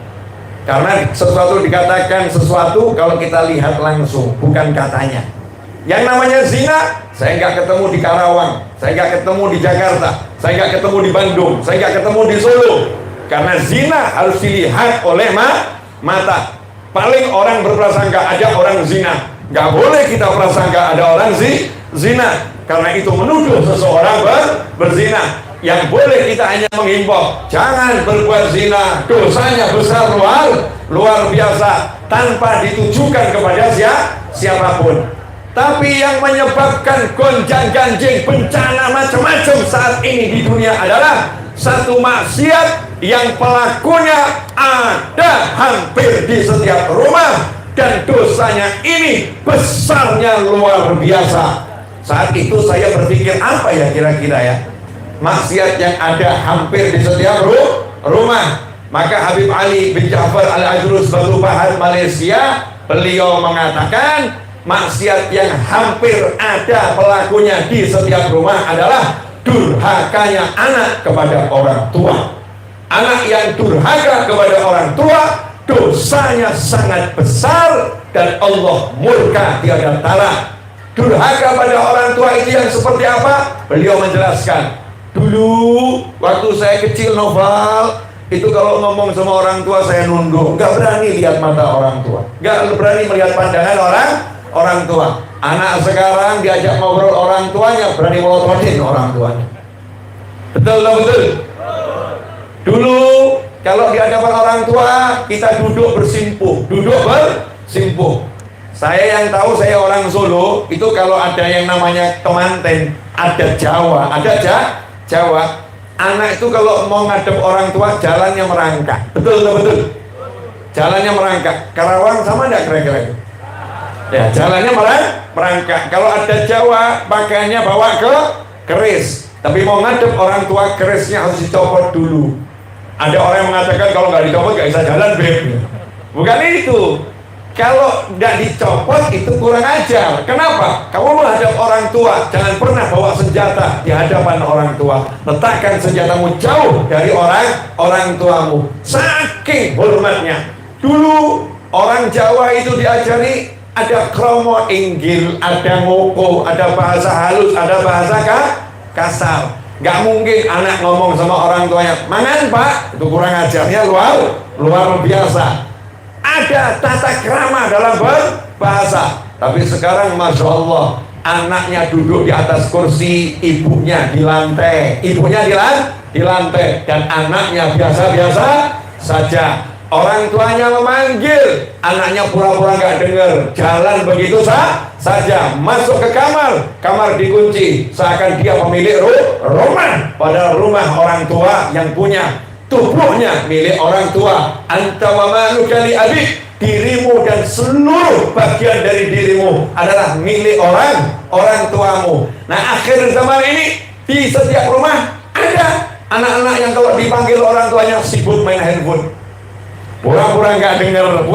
Karena sesuatu dikatakan sesuatu kalau kita lihat langsung, bukan katanya. Yang namanya zina, saya nggak ketemu di Karawang, saya nggak ketemu di Jakarta, saya nggak ketemu di Bandung, saya nggak ketemu di Solo. Karena zina harus dilihat oleh mata. Paling orang berprasangka ada orang zina, nggak boleh kita prasangka ada orang zina, karena itu menuduh seseorang berzina. Yang boleh kita hanya menghimbau, jangan berbuat zina, dosanya besar luar biasa, tanpa ditujukan kepada siapapun. Tapi yang menyebabkan gonjang-ganjing bencana macam-macam saat ini di dunia adalah satu maksiat yang pelakunya ada hampir di setiap rumah, dan dosanya ini besarnya luar biasa. Saat itu saya berpikir, apa ya kira-kira ya maksiat yang ada hampir di setiap rumah. Maka Habib Ali bin Ja'far Al-Ajrus Batu Pahat Malaysia, beliau mengatakan maksiat yang hampir ada pelakunya di setiap rumah adalah durhakanya anak kepada orang tua. Anak yang durhaka kepada orang tua, dosanya sangat besar dan Allah murka tiada tara. Durhaka pada orang tua itu yang seperti apa? Beliau menjelaskan, dulu waktu saya kecil Noval, itu kalau ngomong sama orang tua saya nunduk, nggak berani lihat mata orang tua, nggak berani melihat pandangan orang tua. Anak sekarang diajak ngobrol orang tuanya, berani melototin orang tuanya. Betul atau betul? Dulu kalau di hadapan orang tua kita duduk bersimpuh. Saya yang tahu, saya orang Solo, itu kalau ada yang namanya kemanten, ada Jawa, Jawa. Anak itu kalau mau ngadep orang tua jalannya merangkak. Betul atau betul? Jalannya merangkak. Karawang sama enggak kira-kira itu? Ya, jalannya merangkak. Kalau ada Jawa, pakaiannya bawa ke keris. Tapi mau ngadep orang tua, kerisnya harus dicopot dulu. Ada orang yang mengatakan kalau nggak dicopot nggak bisa jalan, beb. Bukan itu. Kalau tidak dicopot itu kurang ajar. Kenapa? Kamu menghadap orang tua, jangan pernah bawa senjata di hadapan orang tua. Letakkan senjatamu jauh dari orang tuamu. Saking hormatnya. Dulu orang Jawa itu diajari ada kromo inggil, ada ngoko, ada bahasa halus, ada bahasa kasar. Gak mungkin anak ngomong sama orang tuanya, mangan pak, itu kurang ajarnya luar biasa. Ada tata krama dalam berbahasa. Tapi sekarang Masya Allah, anaknya duduk di atas kursi, ibunya di lantai. Ibunya di lantai, dan anaknya biasa-biasa saja. Orang tuanya memanggil, anaknya pura-pura gak dengar, jalan begitu saja, masuk ke kamar dikunci, seakan dia pemilik rumah, padahal rumah orang tua yang punya, tubuhnya milik orang tua. Anta wa maluka li abik, dirimu dan seluruh bagian dari dirimu adalah milik orang tuamu. Nah, akhir zaman ini di setiap rumah ada anak-anak yang kalau dipanggil orang tuanya sibuk main handphone. Pura-pura nggak dengar,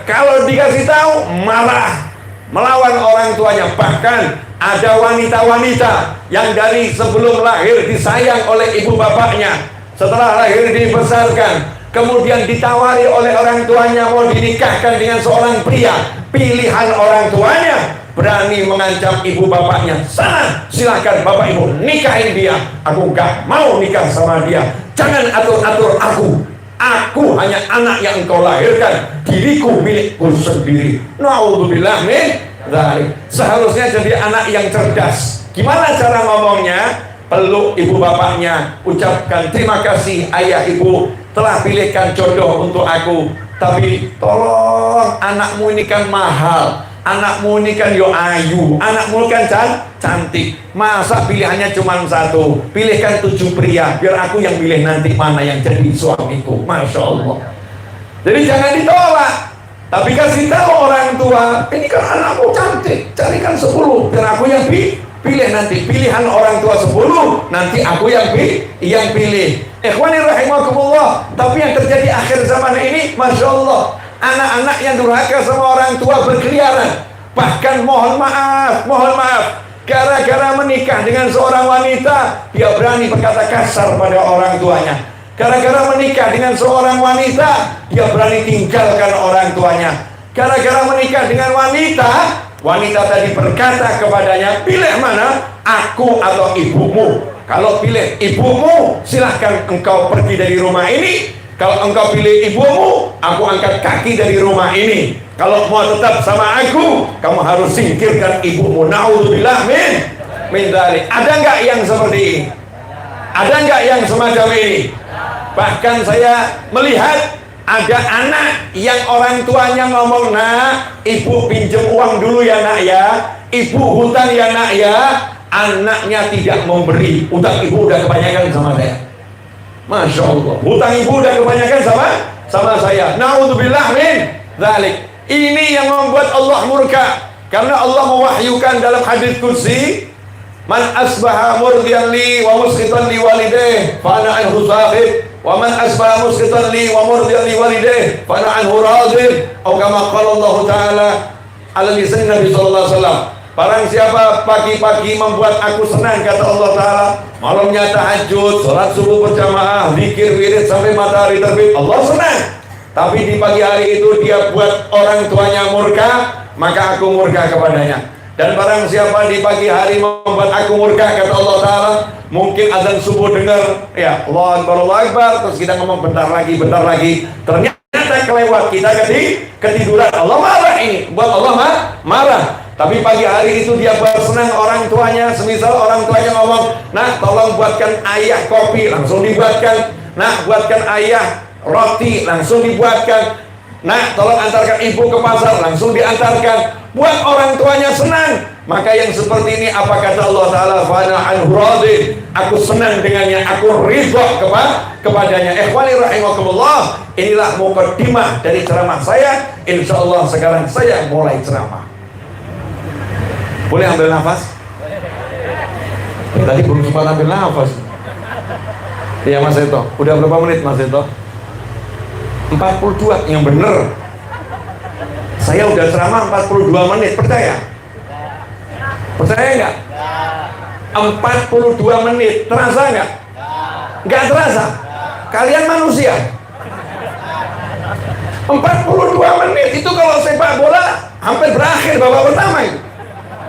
Kalau dikasih tahu marah, melawan orang tuanya. Bahkan ada wanita-wanita yang dari sebelum lahir disayang oleh ibu bapaknya, setelah lahir dibesarkan, kemudian ditawari oleh orang tuanya mau dinikahkan dengan seorang pria. Pilihan orang tuanya berani mengancam ibu bapaknya, sana silahkan bapak ibu nikahin dia, aku nggak mau nikah sama dia, jangan atur-atur aku. Aku hanya anak yang engkau lahirkan, diriku milikku sendiri. Na'udzubillah min dzalik. Seharusnya jadi anak yang cerdas. Gimana cara ngomongnya? Peluk ibu bapaknya, ucapkan terima kasih ayah ibu telah pilihkan jodoh untuk aku. Tapi tolong, anakmu ini kan mahal, anakmu ini kan yo ayu, anakmu kan cantik. Masa pilihannya cuma satu? Pilihkan 7 pria, biar aku yang pilih nanti mana yang jadi suamiku. Masya Allah. Jadi jangan ditolak, tapi kasih tahu orang tua, ini kan anakku cantik, carikan 10, biar aku yang pilih nanti. Pilihan orang tua 10, nanti aku yang pilih. Ikhwani rahimakumullah. Tapi yang terjadi akhir zaman ini, Masya Allah, anak-anak yang durhaka sama orang tua berkeliaran. Bahkan mohon maaf, gara-gara menikah dengan seorang wanita, dia berani berkata kasar pada orang tuanya. Gara-gara menikah dengan seorang wanita, dia berani tinggalkan orang tuanya. Gara-gara menikah dengan wanita tadi berkata kepadanya, pilih mana, aku atau ibumu. Kalau pilih ibumu, silahkan engkau pergi dari rumah ini. Kalau engkau pilih ibumu, aku angkat kaki dari rumah ini. Kalau mau tetap sama aku, kamu harus singkirkan ibumu. Na'udzubillah min dzalik. Ada nggak yang seperti ini? Ada nggak yang semacam ini? Bahkan saya melihat ada anak yang orang tuanya ngomong, nak, ibu pinjam uang dulu ya nak ya, ibu hutang ya nak ya. Anaknya tidak memberi, hutang ibu udah kebanyakan sama saya. Masya Allah, hutang ibu udah kebanyakan sama saya. Na'udzubillah min dzalik. Ini yang membuat Allah murka, karena Allah mewahyukan dalam hadis qudsi, man asbaha murdiyan li wa musqitan li walidayh fa ana anhu sahib, wa man asbaha musqitan li wa murdiyan li walidayh fa ana anhu radin, atau kama qala Allah taala ala lisan Nabi sallallahu alaihi wasallam. Barang siapa pagi-pagi membuat aku senang, kata Allah taala, malamnya tahajud, salat subuh berjamaah, zikir wirid sampai matahari terbit, Allah senang. Tapi di pagi hari itu dia buat orang tuanya murka, maka aku murka kepadanya. Dan barang siapa di pagi hari membuat aku murka, kata Allah taala, mungkin azan subuh dengar, ya Allah Akbar, Allah Akbar, terus kita ngomong bentar lagi, ternyata kelewat, kita ketiduran, Allah marah. Ini buat Allah marah. Tapi pagi hari itu dia bersenang orang tuanya. Semisal orang tuanya ngomong, nah tolong buatkan ayah kopi, langsung dibuatkan. Nah buatkan ayah roti, langsung dibuatkan. Nah tolong antarkan ibu ke pasar, langsung diantarkan. Buat orang tuanya senang. Maka yang seperti ini, apa kata Allah Ta'ala, fana anhu radin, aku senang dengannya, aku ridha kepadanya. Ikhwani rahimakumullah, inilah muqaddimah dari ceramah saya. Insya Allah sekarang saya mulai ceramah. Boleh ambil nafas? Tadi belum sempat ambil nafas. Iya Mas Eto, udah berapa menit Mas Eto? 42, yang bener. Saya udah ceramah 42 menit, percaya? Percaya nggak? 42 menit, terasa nggak? Nggak terasa? Kalian manusia? 42 menit, itu kalau sepak bola hampir berakhir babak pertama itu.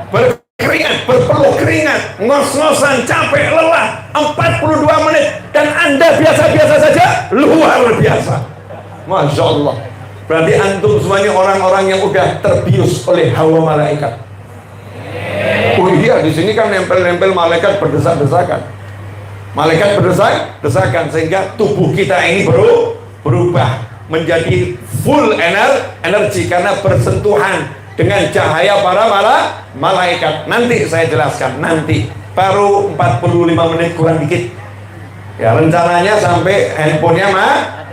Berkeringat, berpeluh keringat, ngos-ngosan, capek, lelah, 42 menit, dan Anda biasa-biasa saja, luar biasa. Masya Allah. Berarti antum semuanya orang-orang yang udah terbius oleh hawa malaikat. Oh iya, di sini kan nempel-nempel malaikat berdesak-desakan. Malaikat berdesak-desakan sehingga tubuh kita ini berubah menjadi full energi karena bersentuhan dengan cahaya para malaikat. Nanti saya jelaskan, nanti baru 45 menit kurang dikit ya, rencananya sampai handphonenya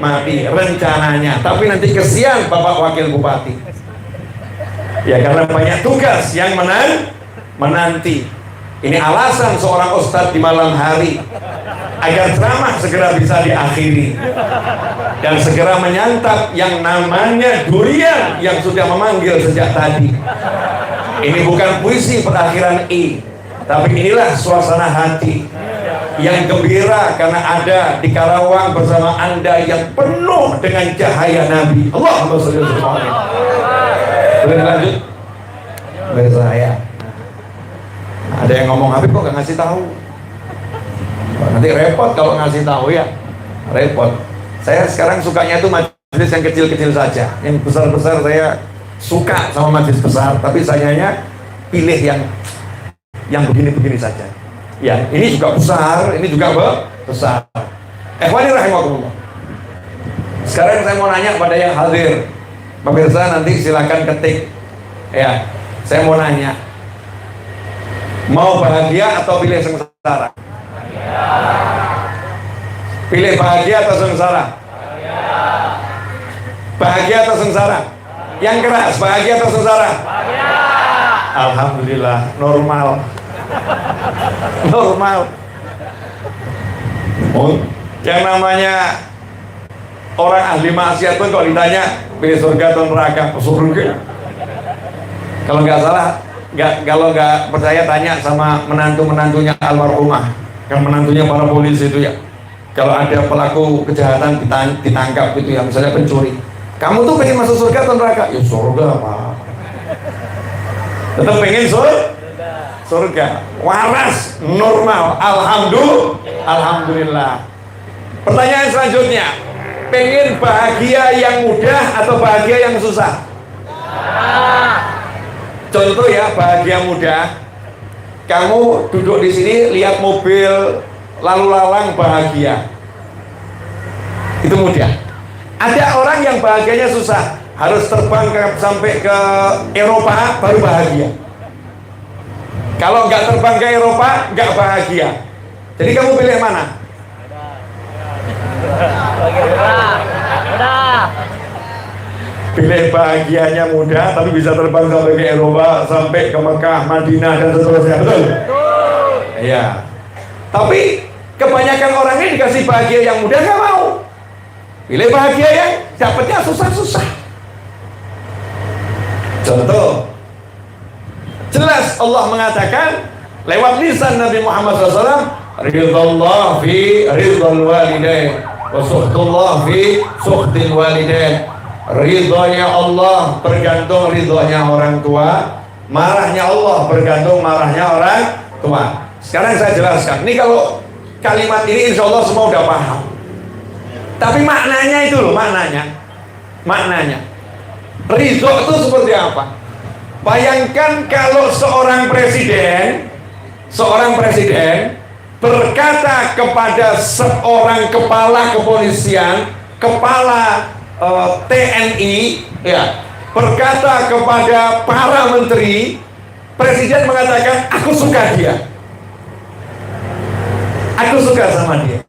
mati rencananya, tapi nanti kesian Bapak Wakil Bupati ya, karena banyak tugas yang menanti. Ini alasan seorang ustadz di malam hari agar ceramah segera bisa diakhiri dan segera menyantap yang namanya durian yang sudah memanggil sejak tadi. Ini bukan puisi perakhiran tapi inilah suasana hati yang gembira karena ada di Karawang bersama Anda yang penuh dengan cahaya Nabi. Allahumma sholli wa sallim. Boleh lanjut? Boleh saya. Ada yang ngomong, Habib kok gak ngasih tahu? Nanti repot kalau ngasih tahu ya, repot. Saya sekarang sukanya itu majelis yang kecil-kecil saja. Yang besar-besar saya suka sama majelis besar, tapi sayangnya pilih yang begini-begini saja. Ya, ini juga besar, ini juga besar. Ikhwani rahimakumullah. Sekarang saya mau nanya pada yang hadir. Pemirsa nanti silakan ketik. Ya, saya mau nanya. Mau bahagia atau pilih sengsara? Pilih bahagia atau sengsara? Bahagia atau sengsara? Yang keras, bahagia atau sengsara? Alhamdulillah, normal. Normal. Yang namanya orang ahli maksiat pun kalau ditanya pilih surga atau neraka, surga. Kalau nggak salah, kalau nggak percaya tanya sama menantunya almarhumah, kan menantunya para polisi itu ya. Kalau ada pelaku kejahatan ditangkap gitu ya, misalnya pencuri, kamu tuh pengen masuk surga atau neraka? Ya surga Pak. Tetap pengen surga, waras, normal, alhamdulillah. Pertanyaan selanjutnya, pengen bahagia yang mudah atau bahagia yang susah? Contoh ya, bahagia mudah, kamu duduk di sini lihat mobil lalu lalang bahagia. Itu mudah. Ada orang yang bahagianya susah, harus terbang sampai ke Eropa baru bahagia. Kalau nggak terbang ke Eropa nggak bahagia. Jadi kamu pilih mana? Pilih bahagianya mudah tapi bisa terbang sampai ke Eropa, sampai ke Mekah, Madinah dan seterusnya, betul? Iya. Tapi kebanyakan orang ini dikasih bahagia yang mudah nggak mau. Pilih bahagia yang dapatnya susah-susah. Contoh, jelas Allah mengatakan lewat lisan Nabi Muhammad SAW, ridallah fi ridal walidain wa suhtullah fi suhtil walidain. Ridhonya Allah bergantung ridhonya orang tua, marahnya Allah bergantung marahnya orang tua. Sekarang saya jelaskan. Ini kalau kalimat ini insya Allah semua udah paham. Tapi maknanya itu loh, maknanya. Ridho itu seperti apa? Bayangkan kalau seorang presiden berkata kepada seorang kepala kepolisian, kepala TNI, ya, berkata kepada para menteri, presiden mengatakan aku suka dia, aku suka sama dia.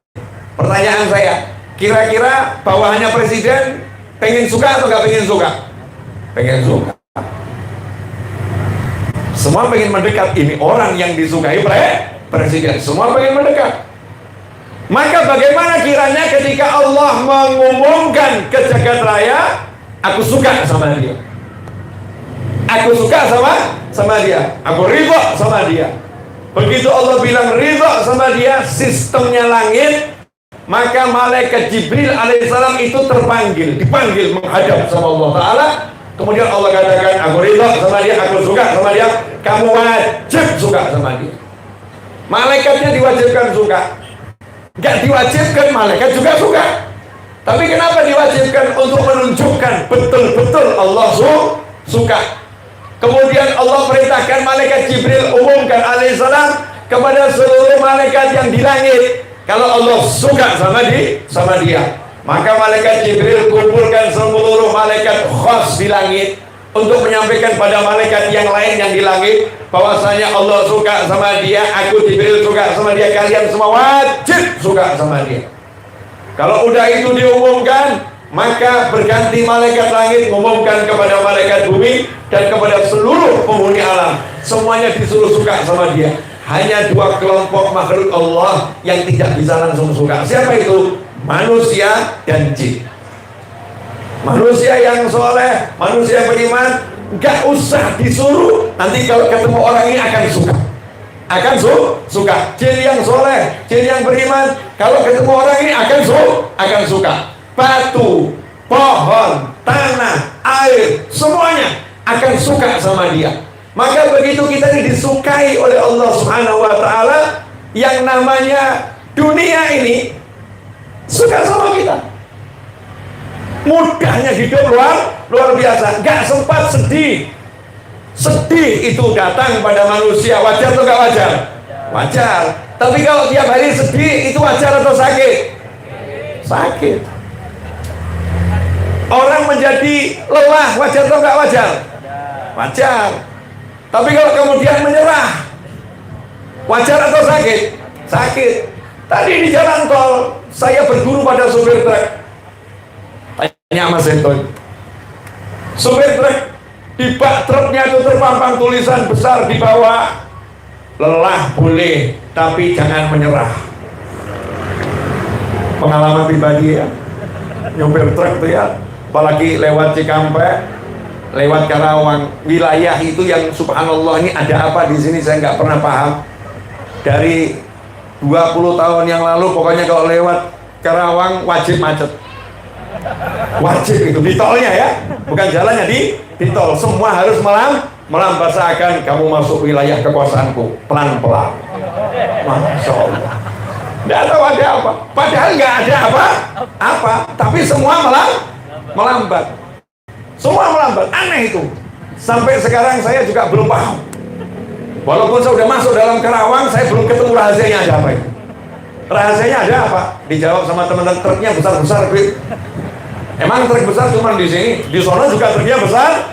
Pertanyaan saya, kira-kira bawahannya presiden pengen suka atau nggak pengen suka? Pengen suka. Semua pengen mendekat. Ini orang yang disukai presiden, semua pengen mendekat. Maka bagaimana kiranya ketika Allah mengumumkan ke jagat raya, aku suka sama dia, aku suka sama dia, aku ridho sama dia. Begitu Allah bilang ridho sama dia, sistemnya langit, maka malaikat Jibril alaihissalam itu dipanggil menghadap sama Allah Ta'ala. Kemudian Allah katakan, aku ridho sama dia, aku suka sama dia, kamu wajib suka sama dia. Malaikatnya diwajibkan suka. Gak diwajibkan, malaikat juga suka. Tapi kenapa diwajibkan? Untuk menunjukkan betul-betul Allah suka. Kemudian Allah perintahkan malaikat Jibril umumkan alaihissalam kepada seluruh malaikat yang di langit, kalau Allah suka sama dia, maka malaikat Jibril kumpulkan seluruh malaikat khas di langit untuk menyampaikan pada malaikat yang lain yang di langit bahwasanya Allah suka sama dia, aku Jibril suka sama dia, kalian semua wajib suka sama dia. Kalau udah itu diumumkan, maka berganti malaikat langit mengumumkan kepada malaikat bumi dan kepada seluruh penghuni alam, semuanya disuruh suka sama dia. Hanya dua kelompok makhluk Allah yang tidak bisa langsung suka. Siapa itu? Manusia dan jin. Manusia yang soleh, manusia beriman, gak usah disuruh. Nanti kalau ketemu orang ini akan suka. Jin yang soleh, jin yang beriman, kalau ketemu orang ini akan suka. Batu, pohon, tanah, air, semuanya akan suka sama dia. Maka begitu kita ini disukai oleh Allah Subhanahu wa Ta'ala, yang namanya dunia ini suka sama kita. Mudahnya hidup luar biasa, gak sempat sedih itu datang pada manusia, wajar atau gak wajar? Wajar. Tapi kalau tiap hari sedih itu wajar atau sakit? Orang menjadi lelah, wajar atau gak wajar? Wajar. Tapi kalau kemudian menyerah, wajar atau sakit? Tadi di jalan tol saya berguru pada supir truk. Tanya Mas Enton, supir truk, di bak truknya itu terpampang tulisan besar di bawah, lelah boleh tapi jangan menyerah. Pengalaman pribadi ya, nyopir truk tuh ya, apalagi lewat Cikampek, lewat Karawang, wilayah itu yang subhanallah, ini ada apa di sini saya nggak pernah paham. Dari 20 tahun yang lalu pokoknya kalau lewat Karawang wajib macet. Wajib itu di tolnya ya, bukan jalannya, di tol. Semua harus melambasakan kamu masuk wilayah kekuasaanku pelan-pelan. Masya Allah. Tidak tahu ada apa, padahal nggak ada apa, tapi semua melambat. Semua melambat, aneh itu. Sampai sekarang saya juga belum paham. Walaupun saya sudah masuk dalam Karawang, saya belum ketemu rahasianya ada apa itu. Rahasianya ada apa? Dijawab sama teman-teman, truknya besar-besar, Bib. Emang truk besar cuma di sini, di sana juga truknya besar,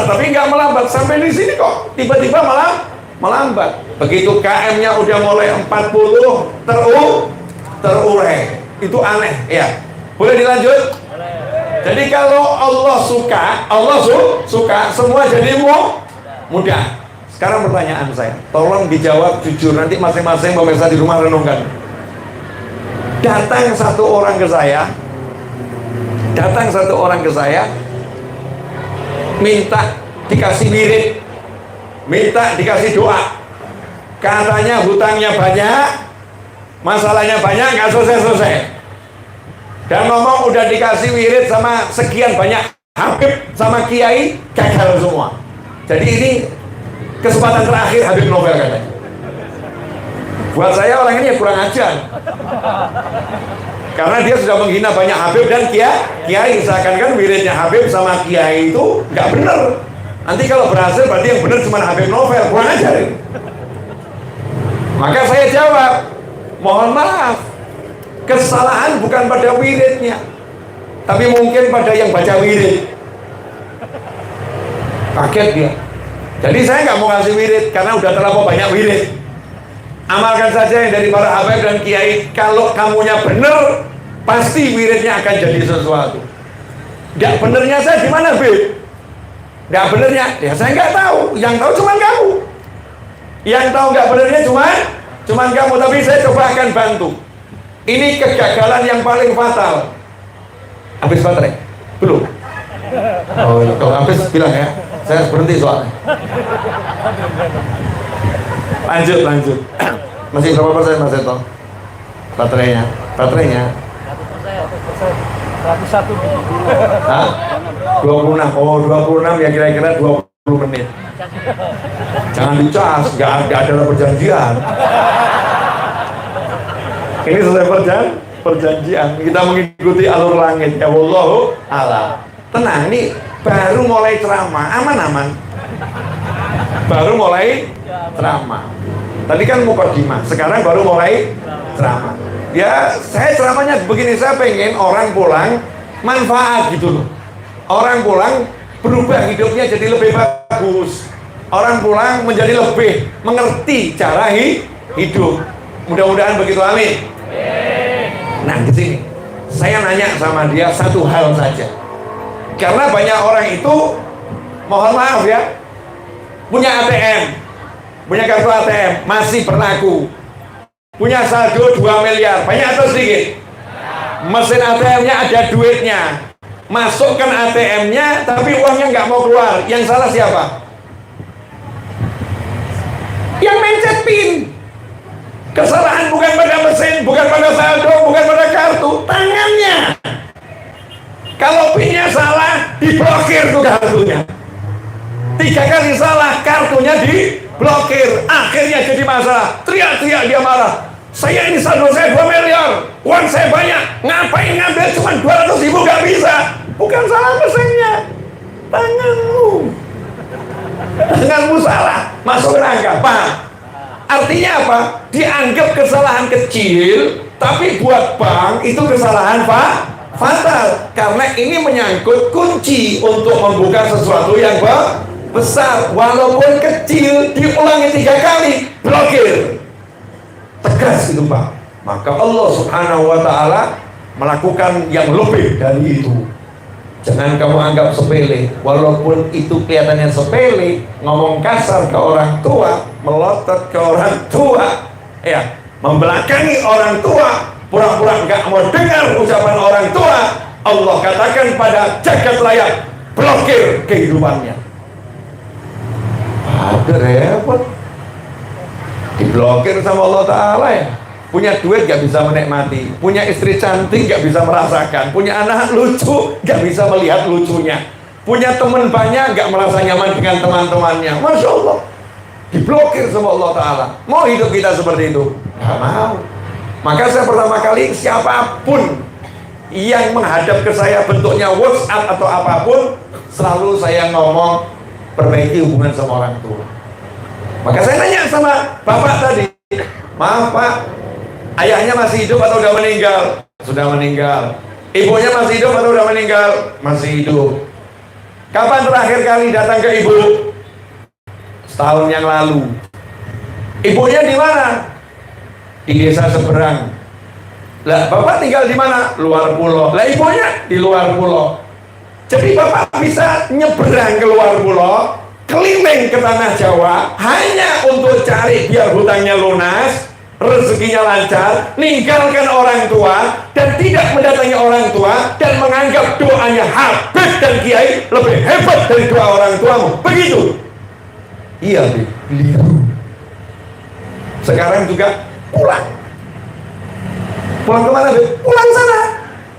tapi nggak melambat. Sampai di sini kok tiba-tiba malah melambat. Begitu KM-nya udah mulai 40 terurai. Itu aneh, ya. Boleh dilanjut? Jadi kalau Allah suka, semua jadi mudah. Sekarang pertanyaan saya, tolong dijawab jujur, nanti masing-masing pemirsa di rumah renungkan. Datang satu orang ke saya, minta dikasih wirid, minta dikasih doa. Katanya hutangnya banyak, masalahnya banyak, nggak selesai-selesai. Dan ngomong udah dikasih wirid sama sekian banyak habib sama kiai, gagal semua. Jadi ini kesempatan terakhir Habib Novel katanya. Buat saya orang ini ya kurang ajar, karena dia sudah menghina banyak habib dan kiai. Seakan-akan wiridnya habib sama kiai itu nggak benar. Nanti kalau berhasil berarti yang benar cuma Habib Novel, kurang ajar ini. Maka saya jawab, mohon maaf, kesalahan bukan pada wiridnya, tapi mungkin pada yang baca wirid. Kaget dia. Jadi saya nggak mau kasih wirid karena udah terlalu banyak wirid. Amalkan saja yang dari para habib dan kiai. Kalau kamunya bener, pasti wiridnya akan jadi sesuatu. Nggak benernya saya gimana, Bib? Nggak benernya, ya saya nggak tahu. Yang tahu cuma kamu. Yang tahu nggak benernya cuma kamu. Tapi saya coba akan bantu. Ini kegagalan yang paling fatal. Habis baterai? Belum? Oh, kalau habis bilang ya. Saya harus berhenti soalnya. Lanjut. Masih berapa persen Mas Seto? Baterainya? 101 Hah? 26. Oh, 26 ya kira-kira 20 menit. Jangan dicas, nggak ada perjanjian. Ini selesai perjanjian. Kita mengikuti alur langit. Ya wallahu a'lam. Tenang, ini baru mulai ceramah, aman-aman. Baru mulai ceramah. Tadi kan mukadimah, sekarang baru mulai ceramah. Ya, saya ceramahnya begini, saya pengen orang pulang manfaat gitu loh. Orang pulang berubah hidupnya jadi lebih bagus. Orang pulang menjadi lebih mengerti cara hidup. Mudah-mudahan begitu, amin. Nah, di sini saya nanya sama dia satu hal saja. Karena banyak orang itu, mohon maaf ya, punya ATM, punya kartu ATM, masih berlaku, punya saldo 2 miliar, banyak atau sedikit? Mesin ATM-nya ada duitnya, masukkan ATM-nya, tapi uangnya nggak mau keluar. Yang salah siapa? Yang mencet PIN. Kesalahan bukan pada mesin, bukan pada saldo, bukan pada kartu, tangannya. Kalau PIN-nya salah, diblokir tuh kartunya. 3 kali salah, kartunya diblokir. Akhirnya jadi masalah. Teriak-teriak dia marah. Saya ini saldo saya 2 miliar, uang saya banyak. Ngapain ngambil cuma 200.000 gak bisa? Bukan salah mesinnya, tanganmu. Tanganmu salah, masuk neraka. Paham? Artinya apa? Dianggap kesalahan kecil, tapi buat bank itu kesalahan fatal, karena ini menyangkut kunci untuk membuka sesuatu yang besar. Walaupun kecil, diulangi 3 kali, blokir. Tegas itu Pak. Maka Allah Subhanahu wa ta'ala melakukan yang lebih dari itu. Jangan kamu anggap sepele. Walaupun itu kelihatannya sepele, ngomong kasar ke orang tua, melotot ke orang tua, ya, membelakangi orang tua, pura-pura nggak mau dengar ucapan orang tua, Allah katakan pada jagat raya, blokir kehidupannya. Ada repot, diblokir sama Allah Ta'ala ya. Punya duit gak bisa menikmati, punya istri cantik gak bisa merasakan, punya anak lucu gak bisa melihat lucunya, punya teman banyak gak merasa nyaman dengan teman-temannya. Masya Allah, diblokir sama Allah Ta'ala. Mau hidup kita seperti itu? Gak mau. Maka saya pertama kali, siapapun yang menghadap ke saya bentuknya WhatsApp atau apapun, selalu saya ngomong perbaiki hubungan sama orang tua. Maka saya nanya sama bapak tadi, maaf Pak, Ayahnya masih hidup atau udah meninggal? Sudah meninggal. Ibunya masih hidup atau udah meninggal? Masih hidup. Kapan terakhir kali datang ke ibu? Setahun yang lalu. Ibunya di mana? Di desa seberang. Lah, bapak tinggal di mana? Luar pulau. Lah, ibunya di luar pulau. Jadi bapak bisa nyeberang ke luar pulau, keliling ke tanah Jawa hanya untuk cari biar hutangnya lunas, rezekinya lancar, ninggalkan orang tua dan tidak mendatangi orang tua dan menganggap doanya Habib dan Kiai lebih hebat dari doa orang tuamu. Begitu? Iya, keliru. Sekarang juga pulang. Pulang kemana, Beb? Pulang sana,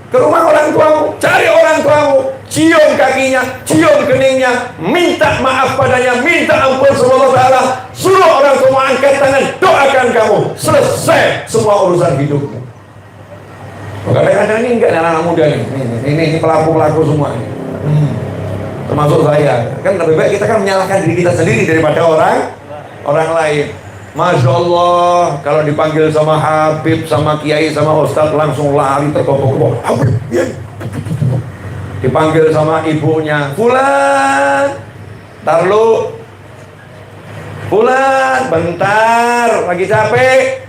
ke rumah orang tuamu, cari orang tuamu, cium kakinya, cium keningnya, minta maaf padanya, minta ampun sama Allah Ta'ala, suruh orang tua angkat tangan, doakan kamu, selesai semua urusan hidupmu. Kadang-kadang ini enggak anak-anak muda nih, ini pelaku-pelaku semua nih. Termasuk saya, kan lebih baik kita kan menyalahkan diri kita sendiri daripada orang lain. Masya Allah, kalau dipanggil sama Habib, sama Kiai, sama Ustadz langsung lari terkobok-kobok. Habib, ya. Dipanggil sama ibunya, Fulan, ntar lu, Fulan, bentar, lagi capek.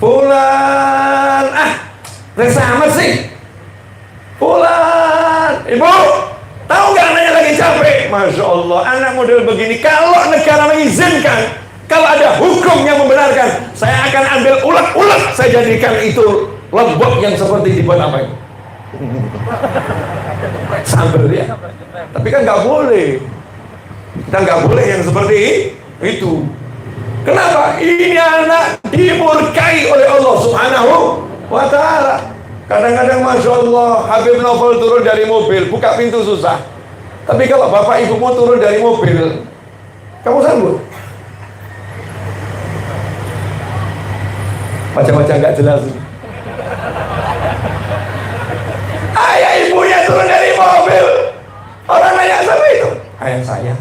Fulan, resah amat sih. Fulan, ibu, tahu nggak anaknya lagi capek? Masya Allah, anak model begini, kalau negara mengizinkan, kalau ada hukum yang membenarkan, saya akan ambil ulat-ulat, saya jadikan itu lembut yang seperti dibuat apa itu? Sambal ya. Tapi kan nggak boleh. Kita nggak boleh yang seperti itu. Kenapa? Ini anak dimurkai oleh Allah Subhanahu wa Ta'ala. Kadang-kadang Masya Allah, Habib Novel turun dari mobil, buka pintu susah. Tapi kalau bapak ibumu turun dari mobil, kamu sanggup? Macam-macam nggak jelas. Ayah ibunya turun dari mobil, orang nanya sama itu, ayah saya.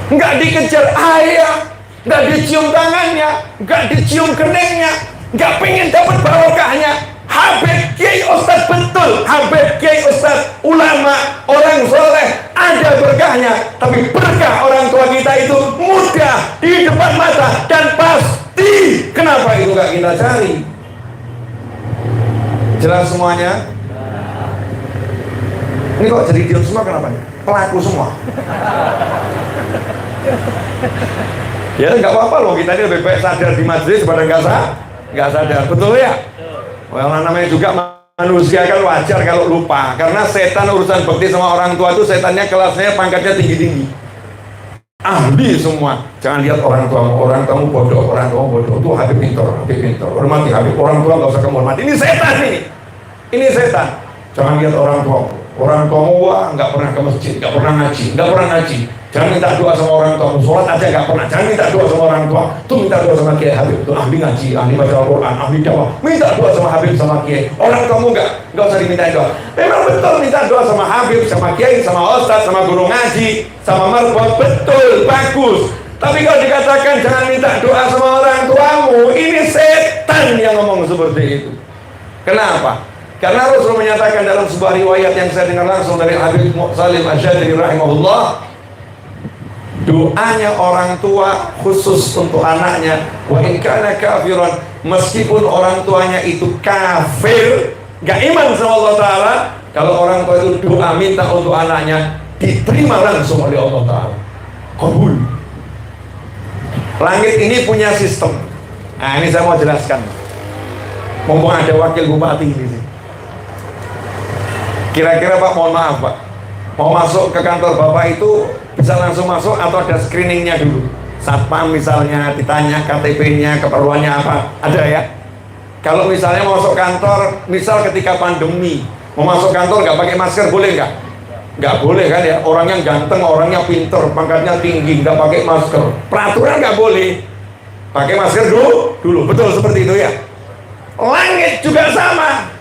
Nggak dikejar ayah, nggak dicium tangannya, nggak dicium keningnya, nggak pengen dapat barokahnya. Habib Kiai Ustadz betul, Habib Kiai Ustadz ulama, orang soleh, ada berkahnya. Tapi berkah orang tua kita itu mudah di depan mata dan pasti. Kenapa itu nggak kita cari? Jelas semuanya? Ini kok jadi diam semua kenapa? Pelaku semua. Ya nggak apa-apa loh, kita ini lebih baik sadar di majelis daripada nggak sadar, betul ya? Well, namanya juga manusia kan wajar kalau lupa, karena setan urusan bakti sama orang tua itu setannya kelasnya pangkatnya tinggi-tinggi, ahli semua. Jangan lihat orang tuamu bodoh, orang tuamu bodoh, itu Habib pintar, hormati Habib, orang tua nggak usah kamu hormati. Ini setan ini setan. Jangan lihat orang tuamu wah nggak pernah ke masjid, nggak pernah ngaji. Jangan minta doa sama orang tua, sholat aja nggak pernah. Jangan minta doa sama orang tua, tuh minta doa sama Kiai Habib, tuh ahli ngaji, ahli baca Al-Quran, ahli dakwah. Minta doa sama Habib, sama Kiai. Orang kamu nggak usah diminta doa. Memang betul minta doa sama Habib, sama Kiai, sama Ustadz, sama guru ngaji, sama marbot, betul, bagus. Tapi kalau dikatakan jangan minta doa sama orang tuamu, ini setan yang ngomong seperti itu. Kenapa? Karena Rasul menyatakan dalam sebuah riwayat yang saya dengar langsung dari Habib Salim Asyadili rahimahullah, doanya orang tua khusus untuk anaknya, wa in kana kafiran, meskipun orang tuanya itu kafir, gak iman sama Allah Ta'ala, kalau orang tua itu doa minta untuk anaknya, diterima langsung oleh Allah Ta'ala, kabul. Langit ini punya sistem. Nah ini saya mau jelaskan, mumpung ada wakil bupati di sini. Kira-kira Pak, mohon maaf Pak, mau masuk ke kantor Bapak itu bisa langsung masuk atau ada screeningnya dulu? Satpam misalnya ditanya KTP-nya, keperluannya apa, ada ya? Kalau misalnya mau masuk kantor, misal ketika pandemi, mau masuk kantor nggak pakai masker boleh nggak? Nggak boleh kan ya, orangnya ganteng, orangnya pinter, pangkatnya tinggi, nggak pakai masker. Peraturan nggak boleh, pakai masker dulu, betul seperti itu ya? Langit juga sama.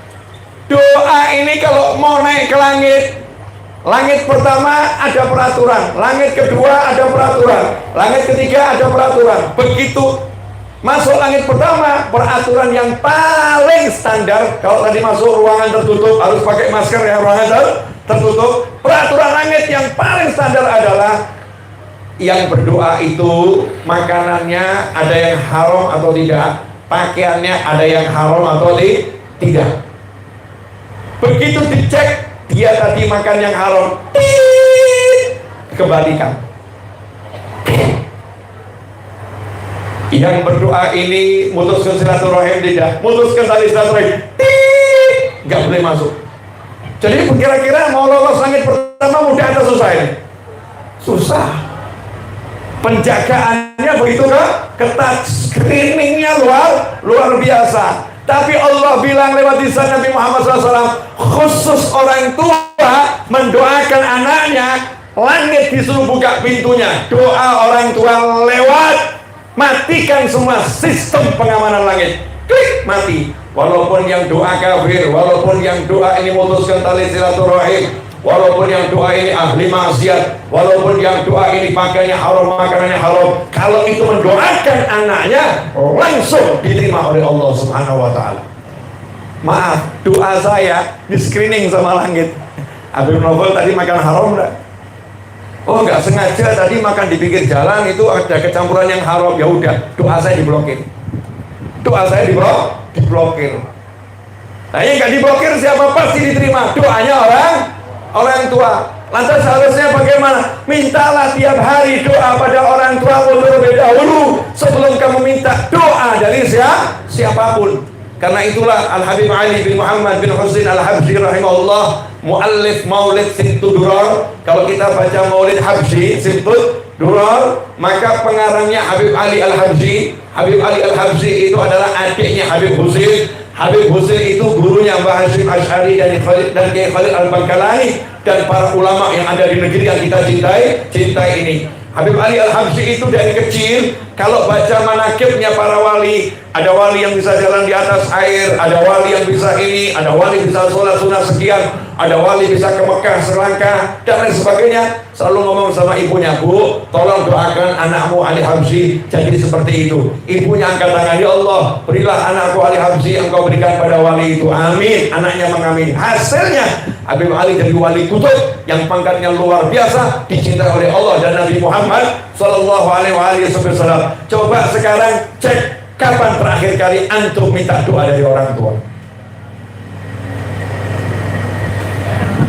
Doa ini kalau mau naik ke langit pertama ada peraturan, langit kedua ada peraturan, langit ketiga ada peraturan. Begitu Masuk langit pertama, peraturan yang paling standar. Kalau tadi masuk ruangan tertutup harus pakai masker ya, ruangan tertutup. Peraturan langit yang paling standar adalah yang berdoa itu makanannya ada yang haram atau tidak, pakaiannya ada yang haram atau tidak. Begitu dicek dia tadi makan yang haram, kebalikan. Yang berdoa ini mutuskan silaturahim tidak, mutuskan tali silaturahim, nggak boleh masuk. Jadi kira-kira mau lolos langit pertama mudah atau susah ini? Susah. Penjagaannya begitu ketat, screeningnya luar biasa. Tapi Allah bilang lewat lisan Nabi Muhammad SAW, khusus orang tua mendoakan anaknya, langit disuruh buka pintunya. Doa orang tua lewat, matikan semua sistem pengamanan langit. Klik, mati. Walaupun yang doa kafir, walaupun yang doa ini memutuskan tali silaturahim, walaupun yang doa ini ahli maksiat, walaupun yang doa ini pakainya haram, makanannya haram, kalau itu mendoakan anaknya, langsung diterima oleh Allah Subhanahu wa ta'ala. Maaf, doa saya di screening sama langit. Habib Novel tadi makan haram enggak? Oh, nggak sengaja tadi makan di pinggir jalan itu ada kecampuran yang haram, ya udah, doa saya diblokir. Doa saya diblokir. Nah, yang nggak diblokir siapa? Pasti diterima. Doanya orang tua. Lantas seharusnya bagaimana? Mintalah tiap hari doa pada orang tua terlebih dahulu sebelum kamu minta doa dari siapapun. Karena itulah Al-Habib Ali bin Muhammad bin Husain Al-Habsyi rahimahullah, muallif Maulid Sintu Durar. Kalau kita baca Maulid Habsyi Sintu Durar, maka pengarangnya Habib Ali Al-Habsyi. Habib Ali Al-Habsyi itu adalah adiknya Habib Husain. Habib Husain itu gurunya Mbah Hasyim Asy'ari dan Kiai Khalil Al-Bangkalani dan para ulama yang ada di negeri yang kita cintai ini. Habib Ali Al-Habsyi itu dari kecil kalau baca manakibnya para wali, ada wali yang bisa jalan di atas air, ada wali yang bisa ini, ada wali bisa sholat sunnah sekian, ada wali bisa ke Mekah selangkah dan lain sebagainya. Selalu ngomong sama ibunya, Bu, tolong doakan anakmu Ali Habsyi jadi seperti itu. Ibunya angkat tangan, ya Allah, berilah anakku Ali Habsyi engkau berikan pada wali itu, amin. Anaknya mengamin. Hasilnya Habib Ali jadi wali kutub yang pangkatnya luar biasa, dicintai oleh Allah dan Nabi Muhammad Sallallahu Alaihi Wasallam. Coba sekarang cek kapan terakhir kali antum minta doa dari orang tua.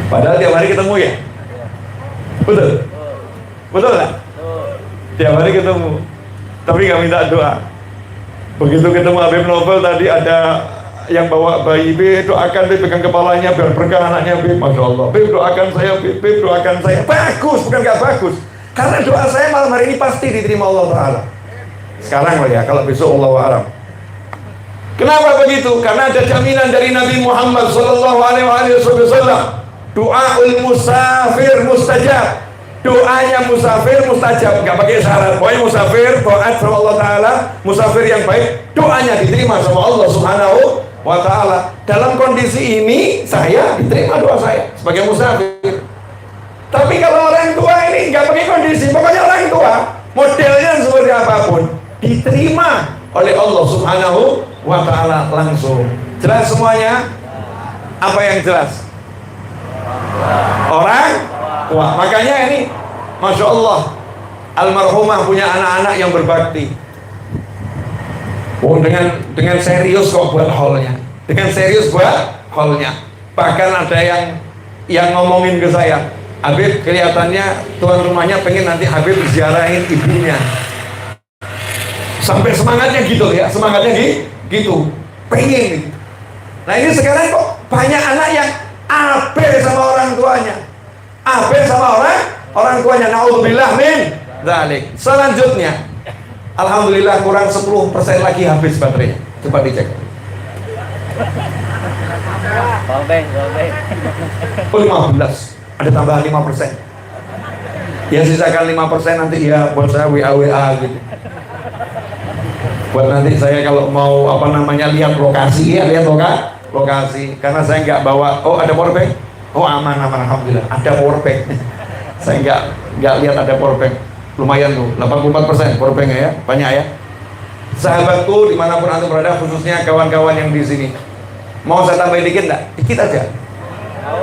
Padahal tiap hari ketemu ya. Betul? Betul nggak? Tiap hari ketemu, tapi nggak minta doa. Begitu ketemu Habib Novel tadi ada yang bawa bayi, B, doakan, B, pegang kepalanya biar berkah anaknya, B, Masya Allah, B, doakan saya, B, doakan saya. Bagus, bukan nggak bagus, karena doa saya malam hari ini pasti diterima Allah Ta'ala. Sekarang lah ya, kalau besok Allah Alam. Kenapa begitu? Karena ada jaminan dari Nabi Muhammad Sallallahu Alaihi Wasallam, doaul musafir mustajab. Doanya musafir mustajab, nggak pakai syarat. Pokoknya musafir, taat sama Allah Ta'ala, musafir yang baik, doanya diterima sama Allah Subhanahu wa Ta'ala. Dalam kondisi ini, saya diterima doa saya sebagai musafir. Tapi kalau orang tua ini nggak pakai kondisi, pokoknya orang tua, modelnya seperti apapun, diterima oleh Allah Subhanahu wa Ta'ala langsung. Jelas semuanya? Apa yang jelas? Orang tua. Makanya ini, Masya Allah, almarhumah punya anak-anak yang berbakti. Oh, dengan serius kok buat haulnya, dengan serius buat haulnya. Bahkan ada yang ngomongin ke saya, Habib, kelihatannya tuan rumahnya pengen nanti Habib ziarahin ibunya. Sampai semangatnya gitu ya, semangatnya gitu, pengen. Nah ini sekarang kok banyak anak yang abe sama orang tuanya, abe sama orang tuanya. Naudzubillah min dzalik. Selanjutnya, alhamdulillah kurang 10% lagi habis baterainya. Coba dicek. Oh, 15. Ada tambahan 5%. Ya sisakan 5% nanti ya buat saya WA gitu. Buat nanti saya kalau mau lihat lokasi ya, lihat lokasi. Karena saya nggak bawa. Oh, ada powerbank. Oh, aman alhamdulillah. Ada powerbank. Saya nggak lihat ada powerbank. Lumayan tuh, 84% powerbanknya ya, banyak ya. Sahabatku dimanapun antum berada, khususnya kawan-kawan yang di sini, mau saya tambahin dikit enggak? Dikit aja.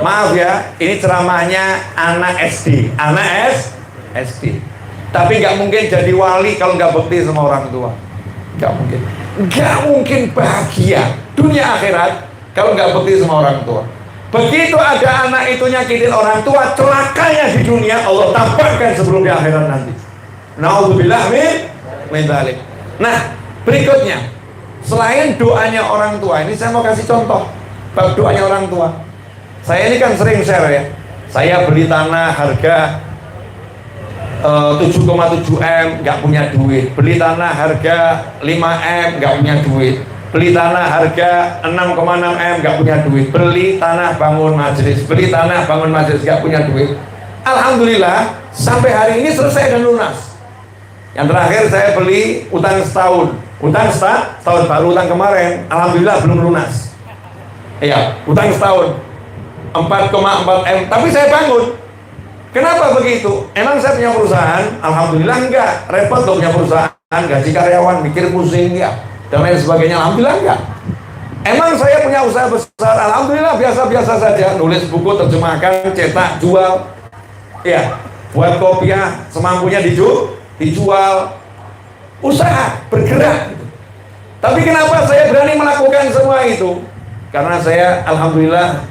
Maaf ya, ini ceramahnya anak SD, SD. Tapi nggak mungkin jadi wali kalau nggak bekti sama orang tua. Nggak mungkin bahagia dunia akhirat kalau nggak bekti sama orang tua. Begitu ada anak itu nyakitin orang tua, celakanya di dunia Allah tampakkan sebelum di akhirat nanti. Naudzubillah min dzalik. Nah, berikutnya, selain doanya orang tua, ini saya mau kasih contoh bab doanya orang tua. Saya ini kan sering share ya. Saya beli tanah harga 7,7 M, nggak punya duit. Beli tanah harga 5 M, nggak punya duit. Beli tanah harga 6,6 M, nggak punya duit. Beli tanah bangun majelis, nggak punya duit. Alhamdulillah sampai hari ini selesai dan lunas. Yang terakhir saya beli utang setahun, setahun baru, utang kemarin, alhamdulillah belum lunas. Iya, utang setahun 4,4 M, tapi saya bangun. Kenapa begitu? Emang saya punya perusahaan? Alhamdulillah enggak. Repot dong punya perusahaan, gaji karyawan, mikir pusing ya, dan lain sebagainya. Alhamdulillah enggak. Emang saya punya usaha besar? Alhamdulillah biasa-biasa saja. Nulis buku, terjemahkan, cetak, jual. Ya, buat kopiah semampunya dijual. Usaha, bergerak. Tapi kenapa saya berani melakukan semua itu? Karena saya alhamdulillah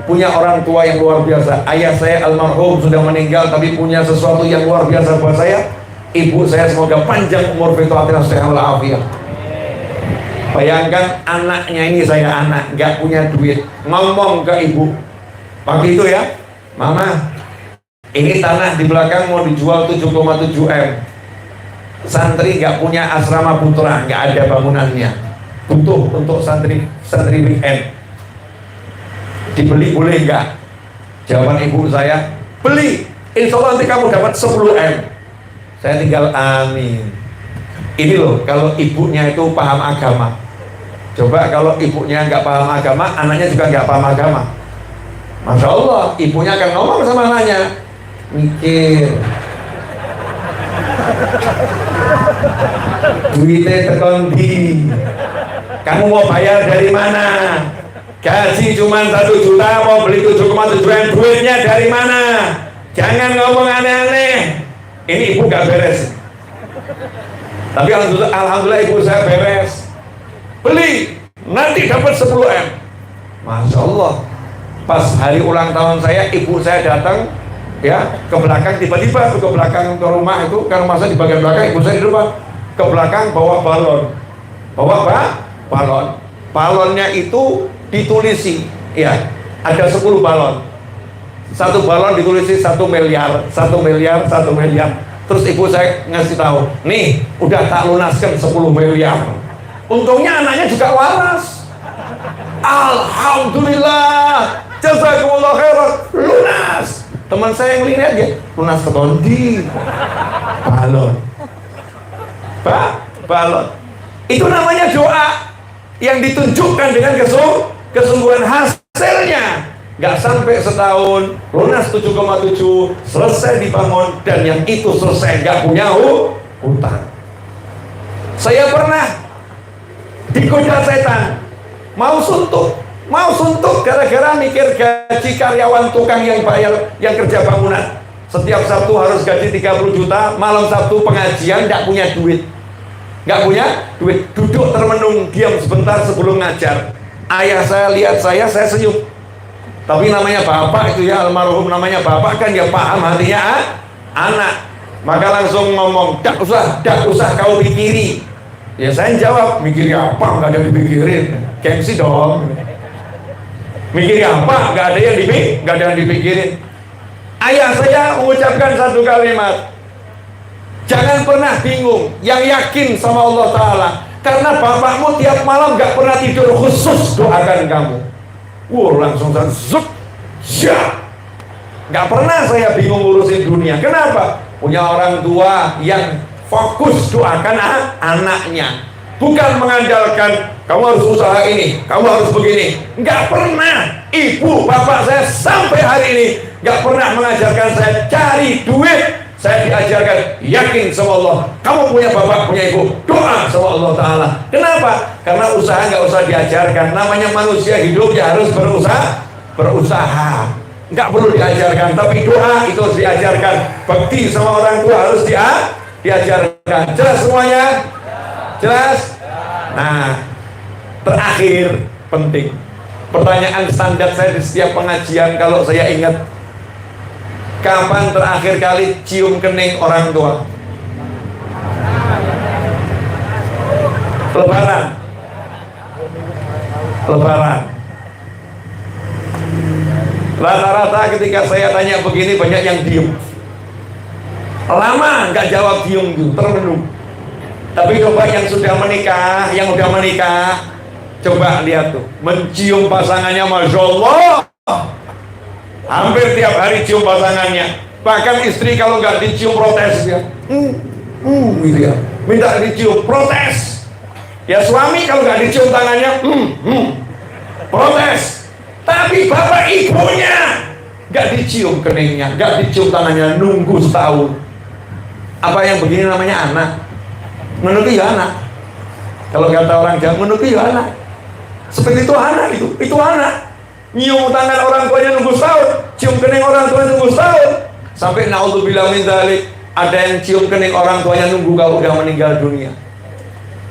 punya orang tua yang luar biasa. Ayah saya almarhum sudah meninggal, tapi punya sesuatu yang luar biasa buat saya. Ibu saya semoga panjang umur, fitwatina sehat walafiat. Bayangkan anaknya ini, saya anak nggak punya duit, ngomong ke ibu pagi itu ya, Mama, ini tanah di belakang mau dijual 7,7 M. Santri nggak punya asrama putra, nggak ada bangunannya, butuh untuk santri weekend. Dibeli boleh enggak? Jawaban ibu saya, beli, insya Allah nanti kamu dapat 10 M. Saya tinggal amin. Ini loh, kalau ibunya itu paham agama. Coba kalau ibunya nggak paham agama, anaknya juga nggak paham agama. Masya Allah, ibunya akan ngomong sama anaknya, mikir, duitnya terkondi, kamu mau bayar dari mana? Gaji cuma 1 juta, mau beli 7,7 M, duitnya dari mana? Jangan ngomong aneh-aneh. Ini ibu gak beres. Tapi alhamdulillah ibu saya beres. Beli, nanti dapat 10 M. Masya Allah. Pas hari ulang tahun saya, ibu saya datang ya ke belakang, tiba-tiba ke belakang ke rumah itu, karena masa di bagian belakang, ibu saya di rumah, ke belakang bawa balon. Bawa apa? Balon. Balonnya itu ditulisi, ya, ada 10 balon. Satu balon ditulisi 1 miliar, 1 miliar, 1 miliar. Terus ibu saya ngasih tahu, nih, udah tak lunaskan 10 miliar. Untungnya anaknya juga waras. Alhamdulillah, jazakumullah khairan, lunas. Teman saya yang lihat ya, lunas ketondi. Balon. Balon. Itu namanya doa yang ditunjukkan dengan kesungguhan, hasilnya nggak sampai setahun lunas 7,7, selesai dibangun, dan yang itu selesai nggak punya hutang. Saya pernah digoda setan, mau suntuk gara-gara mikir gaji karyawan tukang yang bayar, yang kerja bangunan. Setiap Sabtu harus gaji 30 juta, malam Sabtu pengajian nggak punya duit. Duduk termenung, diam sebentar sebelum ngajar. Ayah saya lihat saya senyum. Tapi namanya bapak itu ya, almarhum, namanya bapak kan dia paham hatinya anak. Maka langsung ngomong, dak usah kau pikiri. Ya saya jawab, mikiri apa? Nggak ada dipikirin. Gengsi dong. Mikiri apa? Nggak ada yang dipikirin. Ayah saya mengucapkan satu kalimat, jangan pernah bingung, yang yakin sama Allah Ta'ala. Karena bapakmu tiap malam gak pernah tidur, khusus doakan kamu. Langsung zup, gak pernah saya bingung urusin dunia. Kenapa? Punya orang tua yang fokus doakan anaknya, bukan mengandalkan kamu harus usaha ini, kamu harus begini. Gak pernah. Ibu bapak saya sampai hari ini gak pernah mengajarkan saya cari duit Saya diajarkan yakin sama Allah. Kamu punya bapak, punya ibu, doa sama Allah Ta'ala. Kenapa? Karena usaha nggak usah diajarkan. Namanya manusia hidup ya harus berusaha. Nggak perlu diajarkan, tapi doa itu harus diajarkan. Bakti sama orang tua harus diajarkan. Jelas semuanya? Jelas? Nah, terakhir penting. Pertanyaan standar saya di setiap pengajian kalau saya ingat, kapan terakhir kali cium kening orang tua? Lebaran. Lebaran. Rata-rata ketika saya tanya begini banyak yang diem. Lama nggak jawab, diem tuh, termenung. Tapi coba yang sudah menikah, coba lihat tuh, mencium pasangannya, Masya Allah. Hampir tiap hari cium pasangannya. Bahkan istri kalau nggak dicium protes ya. Gitu ya. Minta dicium, protes. Ya suami kalau nggak dicium tangannya, protes. Tapi bapak ibunya nggak dicium keningnya, nggak dicium tangannya, nunggu setahun. Apa yang begini namanya anak? Menurut ya anak. Kalau kata orang Jawa, menurut ya anak. Seperti itu anak, itu anak. Nyium tangan orang tuanya nunggu setahun, cium kening orang tuanya nunggu setahun. Sampai naudzubillah min dzalik, ada yang cium kening orang tuanya nunggu kalau udah meninggal dunia,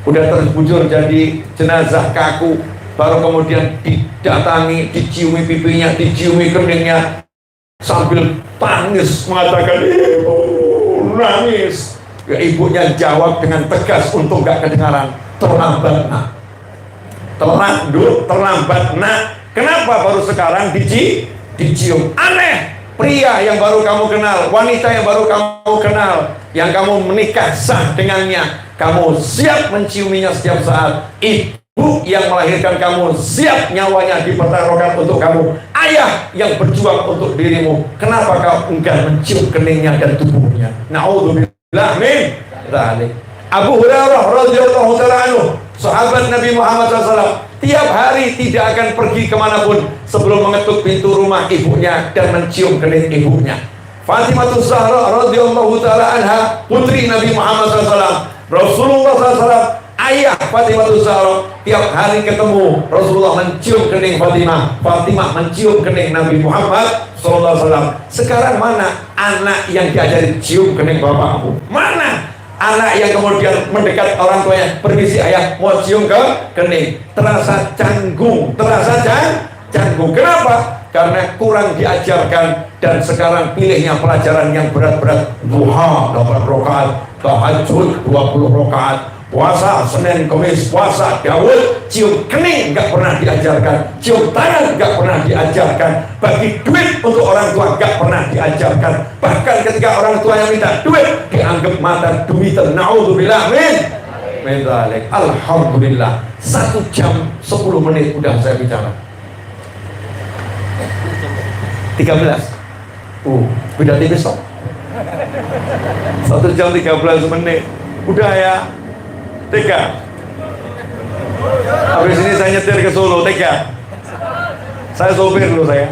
udah terbujur jadi jenazah kaku, baru kemudian didatangi, diciumi pipinya, diciumi keningnya, sambil tangis mengatakan ibu, nangis. Ya, ibunya jawab dengan tegas untuk gak kedengaran, terlambat nak, terlambat nak. Kenapa baru sekarang dicium? Aneh. Pria yang baru kamu kenal, wanita yang baru kamu kenal, yang kamu menikah sah dengannya, kamu siap menciuminya setiap saat. Ibu yang melahirkan kamu siap nyawanya dipertaruhkan untuk kamu. Ayah yang berjuang untuk dirimu, kenapa kau enggan mencium keningnya dan tubuhnya? Na'udzubillah min dzalik. Abu Hurairah radhiyallahu ta'ala anhu, sahabat Nabi Muhammad SAW, tiap hari tidak akan pergi kemanapun sebelum mengetuk pintu rumah ibunya dan mencium kening ibunya. Fatimatus Zahra radhiyallahu ta'ala anha, putri Nabi Muhammad SAW, Rasulullah SAW, ayah Fatimatus Zahra, tiap hari ketemu Rasulullah mencium kening Fatimah, Fatimah mencium kening Nabi Muhammad SAW. Sekarang mana anak yang diajari cium kening bapakmu? Mana anak yang kemudian mendekat orang tuanya, permisi ayah mau cium ke kening? Terasa canggung, canggung. Kenapa? Karena kurang diajarkan. Dan sekarang pilihnya pelajaran yang berat-berat. Duha 8 rakaat, tahajud 20 rakaat, puasa Senin Kamis, puasa Daud. Cium kening nggak pernah diajarkan, cium tangan nggak pernah diajarkan, bagi duit untuk orang tua nggak pernah diajarkan. Bahkan ketika orang tua yang minta duit dianggap mata duitan. Naudzubillah min dzalik. Alhamdulillah, 1 jam 10 menit udah saya bicara. 13. Beda tipis dong. 1 jam 13 menit udah ya. 3. Habis ini saya nyetir ke Solo. 3. Saya sopir dulu saya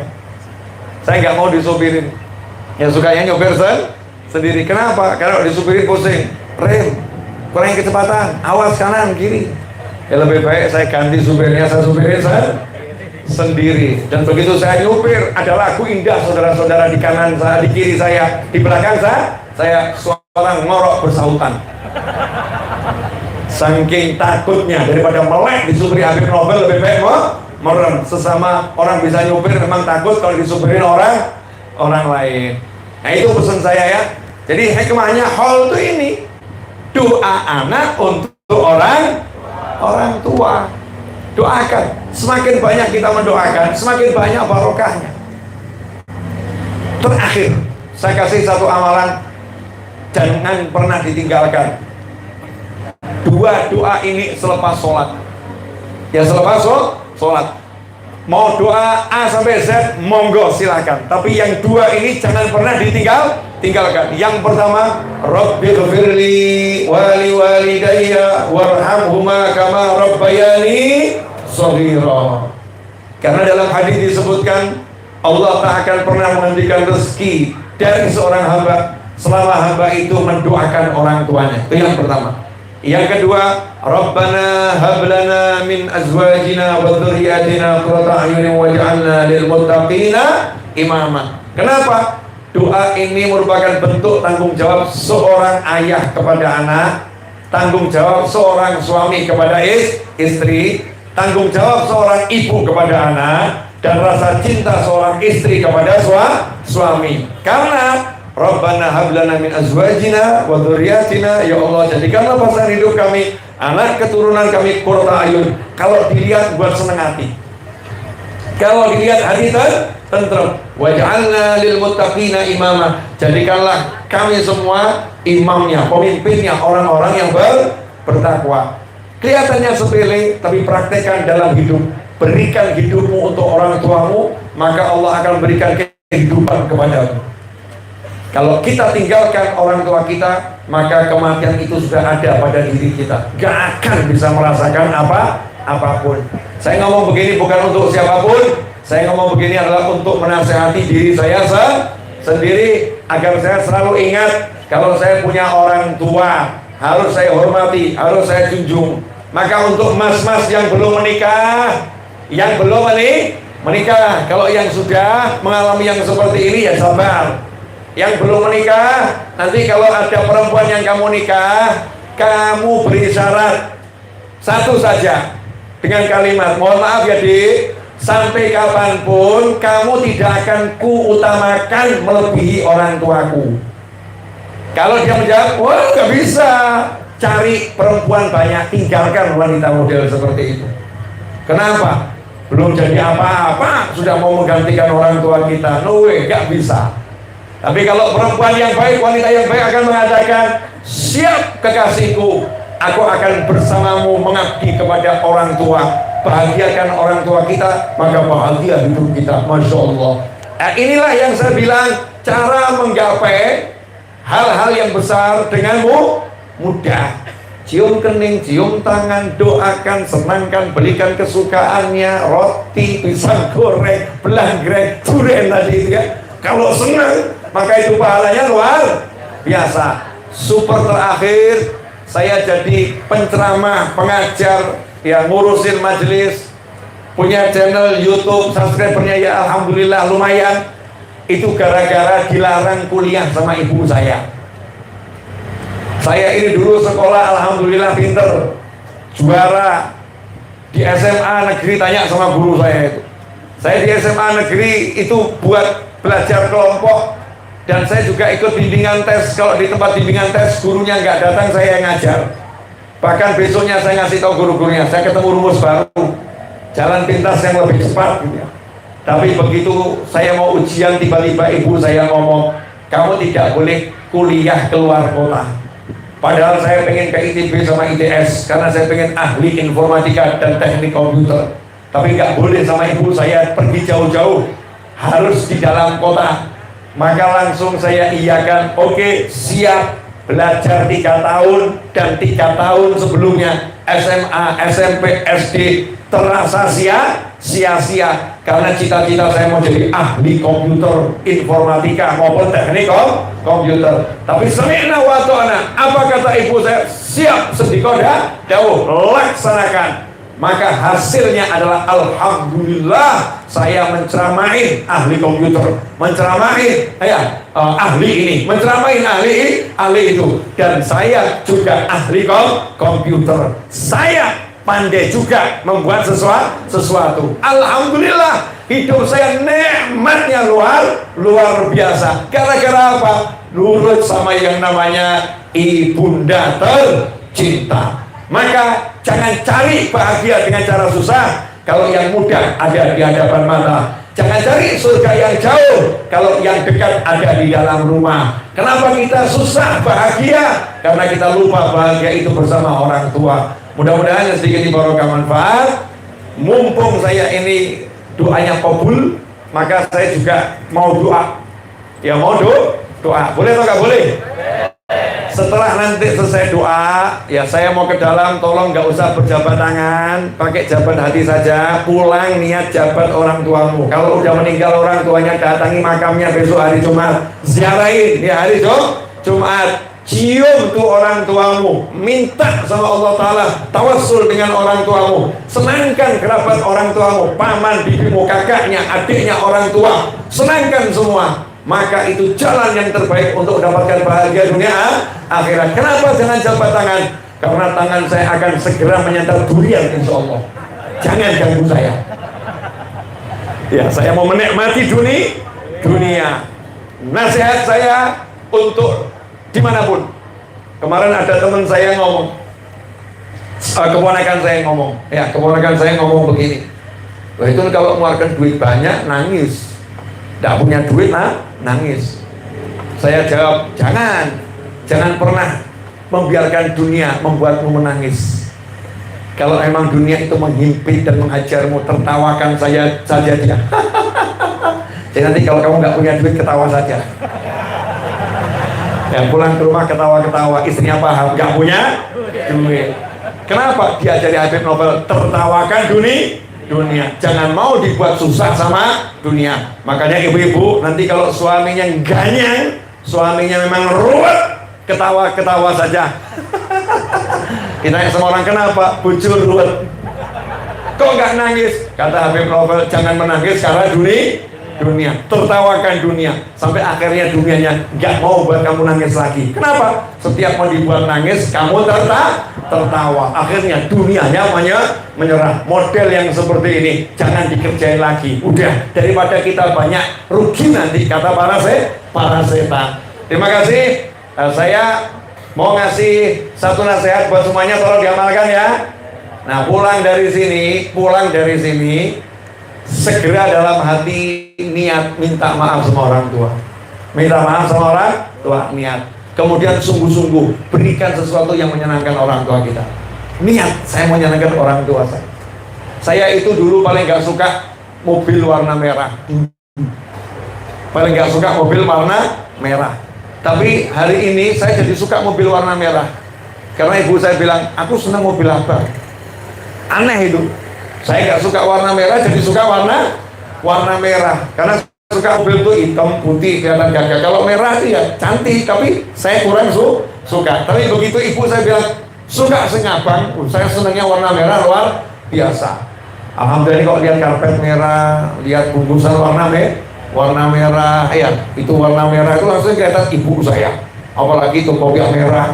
nggak mau disopirin. Yang sukanya nyopir sendiri. Kenapa? Karena disupirin pusing, rem, kurang kecepatan, awas kanan kiri. Ya lebih baik saya ganti supirnya, saya supirin sendiri. Dan begitu saya nyupir, ada lagu indah saudara-saudara di kanan saya, di kiri saya, di belakang saya suara ngorok bersahutan. Saking takutnya, daripada melek disupiri Habib Nobel, lebih baik merem. Sesama orang bisa nyupir memang takut kalau disupirin orang lain. Nah itu pesan saya ya. Jadi hikmahnya hal itu ini, doa anak untuk orang tua. Doakan, semakin banyak kita mendoakan, semakin banyak barokahnya. Terakhir, saya kasih satu amalan, jangan pernah ditinggalkan. 2 doa ini selepas sholat. Ya selepas sholat. Mau doa A sampai Z, monggo silakan. Tapi yang 2 ini jangan pernah tinggalkan. Yang pertama, Rabbighfirli wali walidayya warhamhuma kama rabbayani shaghira. Karena dalam hadis disebutkan Allah tak akan pernah menghentikan rezeki dari seorang hamba selama hamba itu mendoakan orang tuanya. Itu yang pertama. Yang kedua, Rabbana hablana min azwajina wa dzurriyyatina qurrata a'yunin waj'alna lil muttaqina imama. Kenapa? Doa ini merupakan bentuk tanggung jawab seorang ayah kepada anak, tanggung jawab seorang suami kepada istri, tanggung jawab seorang ibu kepada anak, dan rasa cinta seorang istri kepada suami. Karena Rabbana hablana min azwajina wa dzurriyyatina, ya Allah jadikanlah pasangan hidup kami, anak keturunan kami qurrata ayun. Kalau dilihat buat senang hati, kalau dilihat hati tentrem. Waj'alna lil muttaqina imama, jadikanlah kami semua imamnya, pemimpinnya, orang-orang yang bertakwa. Kelihatannya sepele, tapi praktekkan dalam hidup. Berikan hidupmu untuk orang tuamu, maka Allah akan berikan kehidupan kepadamu. Kalau kita tinggalkan orang tua kita, maka kematian itu sudah ada pada diri kita. Gak akan bisa merasakan apapun. Saya ngomong begini bukan untuk siapapun. Saya ngomong begini adalah untuk menasehati diri saya sendiri, agar saya selalu ingat kalau saya punya orang tua, harus saya hormati, harus saya junjung. Maka untuk mas-mas yang belum menikah, yang belum menikah, kalau yang sudah mengalami yang seperti ini ya sabar. Yang belum menikah, nanti kalau ada perempuan yang kamu nikah, kamu beri syarat satu saja dengan kalimat, mohon maaf ya dik, sampai kapanpun kamu tidak akan kuutamakan melebihi orang tuaku. Kalau dia menjawab, wah nggak bisa, cari perempuan banyak, tinggalkan wanita model seperti itu. Kenapa? Belum jadi apa-apa sudah mau menggantikan orang tua kita. No way, nggak bisa. Tapi kalau perempuan yang baik, wanita yang baik akan mengatakan, siap kekasihku, aku akan bersamamu mengabdi kepada orang tua. Bahagiakan orang tua kita, maka bahagia hidup kita. Masya Allah. Nah, inilah yang saya bilang, cara menggapai hal-hal yang besar dengan mudah. Cium kening, cium tangan, doakan, senangkan, belikan kesukaannya, roti, pisang goreng, belanggrek, durian tadi itu ya. Kalau senang, maka itu pahalanya luar biasa. Super terakhir, saya jadi penceramah, pengajar, ya ngurusin majelis, punya channel YouTube, subscribernya ya alhamdulillah lumayan. Itu gara-gara dilarang kuliah sama ibu saya. Saya ini dulu sekolah alhamdulillah pinter, juara di SMA negeri, tanya sama guru saya itu. Saya di SMA negeri itu buat belajar kelompok, dan saya juga ikut bimbingan tes. Kalau di tempat bimbingan tes gurunya nggak datang, saya yang ngajar. Bahkan besoknya saya ngasih tahu guru-gurunya, saya ketemu rumus baru, jalan pintas yang lebih cepat gitu ya. Tapi begitu saya mau ujian, tiba-tiba ibu saya ngomong, kamu tidak boleh kuliah keluar kota. Padahal saya pengen ke ITB sama ITS, karena saya pengen ahli informatika dan teknik komputer. Tapi nggak boleh sama ibu saya pergi jauh-jauh, harus di dalam kota. Maka langsung saya iyakan, oke, siap belajar 3 tahun, dan 3 tahun sebelumnya SMA, SMP, SD terasa sia-sia karena cita-cita saya mau jadi ahli komputer, informatika maupun teknik komputer. Tapi sami'na wa ta'na, apa kata ibu saya? Siap, sedikoda jauh, laksanakan. Maka hasilnya adalah alhamdulillah saya menceramain ahli komputer, menceramain ahli ini, menceramain ahli itu, dan saya juga ahli komputer. Saya pandai juga membuat sesuatu. Alhamdulillah hidup saya nikmatnya luar biasa. Gara-gara apa? Nurut sama yang namanya ibunda tercinta. Maka jangan cari bahagia dengan cara susah kalau yang mudah ada di hadapan mata. Jangan cari surga yang jauh kalau yang dekat ada di dalam rumah. Kenapa kita susah bahagia? Karena kita lupa bahagia itu bersama orang tua. Mudah-mudahan sedikit barokah manfaat. Mumpung saya ini doanya kabul, maka saya juga mau doa. Ya mau doa. Boleh atau nggak boleh? Setelah nanti selesai doa, ya saya mau ke dalam, tolong nggak usah berjabat tangan, pakai jabat hati saja. Pulang niat jabat orang tuamu. Kalau udah meninggal orang tuanya, datangi makamnya besok hari Jumat, ziarahin ya hari Jumat, cium tuh orang tuamu, minta sama Allah Ta'ala, tawassul dengan orang tuamu, senangkan kerabat orang tuamu, paman, bibimu, kakaknya, adiknya orang tua, senangkan semua. Maka itu jalan yang terbaik untuk mendapatkan bahagia dunia akhirat. Kenapa jangan jabat tangan? Karena tangan saya akan segera menyantap durian, insya Allah. Jangan ganggu saya. Ya, saya mau menikmati dunia. Nasihat saya untuk dimanapun. Kemarin ada teman saya ngomong, keponakan saya ngomong begini. Wah, itu kalau mengeluarkan duit banyak nangis, tidak punya duit nangis. Saya jawab, jangan pernah membiarkan dunia membuatmu menangis. Kalau emang dunia itu menghimpit dan menghajarmu, tertawakan saja dia. Jadi nanti kalau kamu nggak punya duit, ketawa saja. Yang pulang ke rumah ketawa-ketawa, istrinya paham, nggak punya duit. Kenapa? Diajari Habib Novel, tertawakan dunia. Jangan mau dibuat susah sama dunia. Makanya ibu-ibu, nanti kalau suaminya ganyang, suaminya memang ruwet, ketawa-ketawa saja. Ditanya sama orang, kenapa? Bujur ruwet. Kok nggak nangis? Kata Habib Novel, jangan menangis karena dunia. Tertawakan dunia. Sampai akhirnya dunianya nggak mau buat kamu nangis lagi. Kenapa? Setiap mau dibuat nangis, kamu tertawa. Akhirnya dunianya menyerah. Model yang seperti ini jangan dikerjain lagi. Udah, daripada kita banyak rugi nanti, kata para setan. Terima kasih. Saya mau ngasih satu nasihat buat semuanya, tolong diamalkan ya. Nah, pulang dari sini segera dalam hati niat minta maaf sama orang tua. Minta maaf sama orang tua, niat. Kemudian sungguh-sungguh berikan sesuatu yang menyenangkan orang tua kita. Niat, saya mau menyenangkan orang tua saya. Saya itu dulu paling gak suka mobil warna merah. Paling gak suka mobil warna merah. Tapi hari ini saya jadi suka mobil warna merah. Karena ibu saya bilang, aku senang mobil apa? Aneh itu. Saya nggak suka warna merah, jadi suka warna merah. Karena suka mobil itu hitam, putih, kelihatan gagah. Kalau merah sih ya cantik, tapi saya kurang suka. Tapi begitu ibu saya bilang, suka sengabang, saya senangnya warna merah luar biasa. Alhamdulillah kalau lihat karpet merah, lihat bungkusan warna merah, ya itu warna merah itu langsung kelihatan ibu saya. Apalagi itu kopiah merah,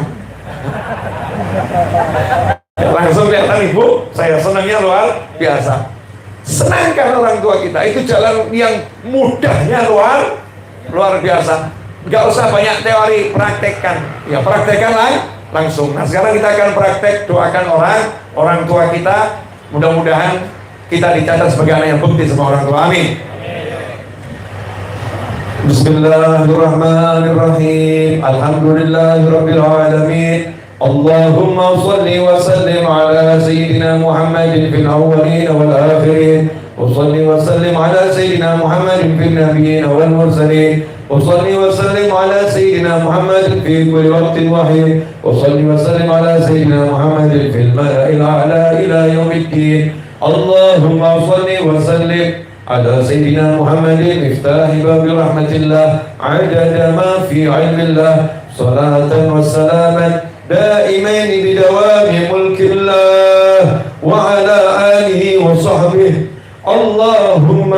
langsung kelihatan ibu saya, senangnya luar biasa. Senangkan orang tua kita, itu jalan yang mudahnya luar biasa. Gak usah banyak teori, praktekkan. Ya praktekkan langsung. Nah sekarang kita akan praktek, doakan orang tua kita. Mudah-mudahan kita dicatat sebagai anak yang bukti sama orang tua. Amin. Bismillahirrahmanirrahim. Alhamdulillahirabbil alamin. Allahumma shalli wa sallim ala sayyidina Muhammadin fil awwalin wal akhirin. Wa shalli wa sallim ala sayyidina Muhammadin fil nabiyyin wal mursalin. Wa shalli wa sallim ala sayyidina Muhammadin fi kulli waqtin wa hin. Wa shalli wa sallim ala sayyidina Muhammadin fil mala'il a'la ila yaumiddin. Allahumma shalli wa sallim على سيدنا محمد مفتاح باب رحمة الله عدد ما في علم الله صلاة وسلاما دائمين بدوام ملك الله وعلى آله وصحبه اللهم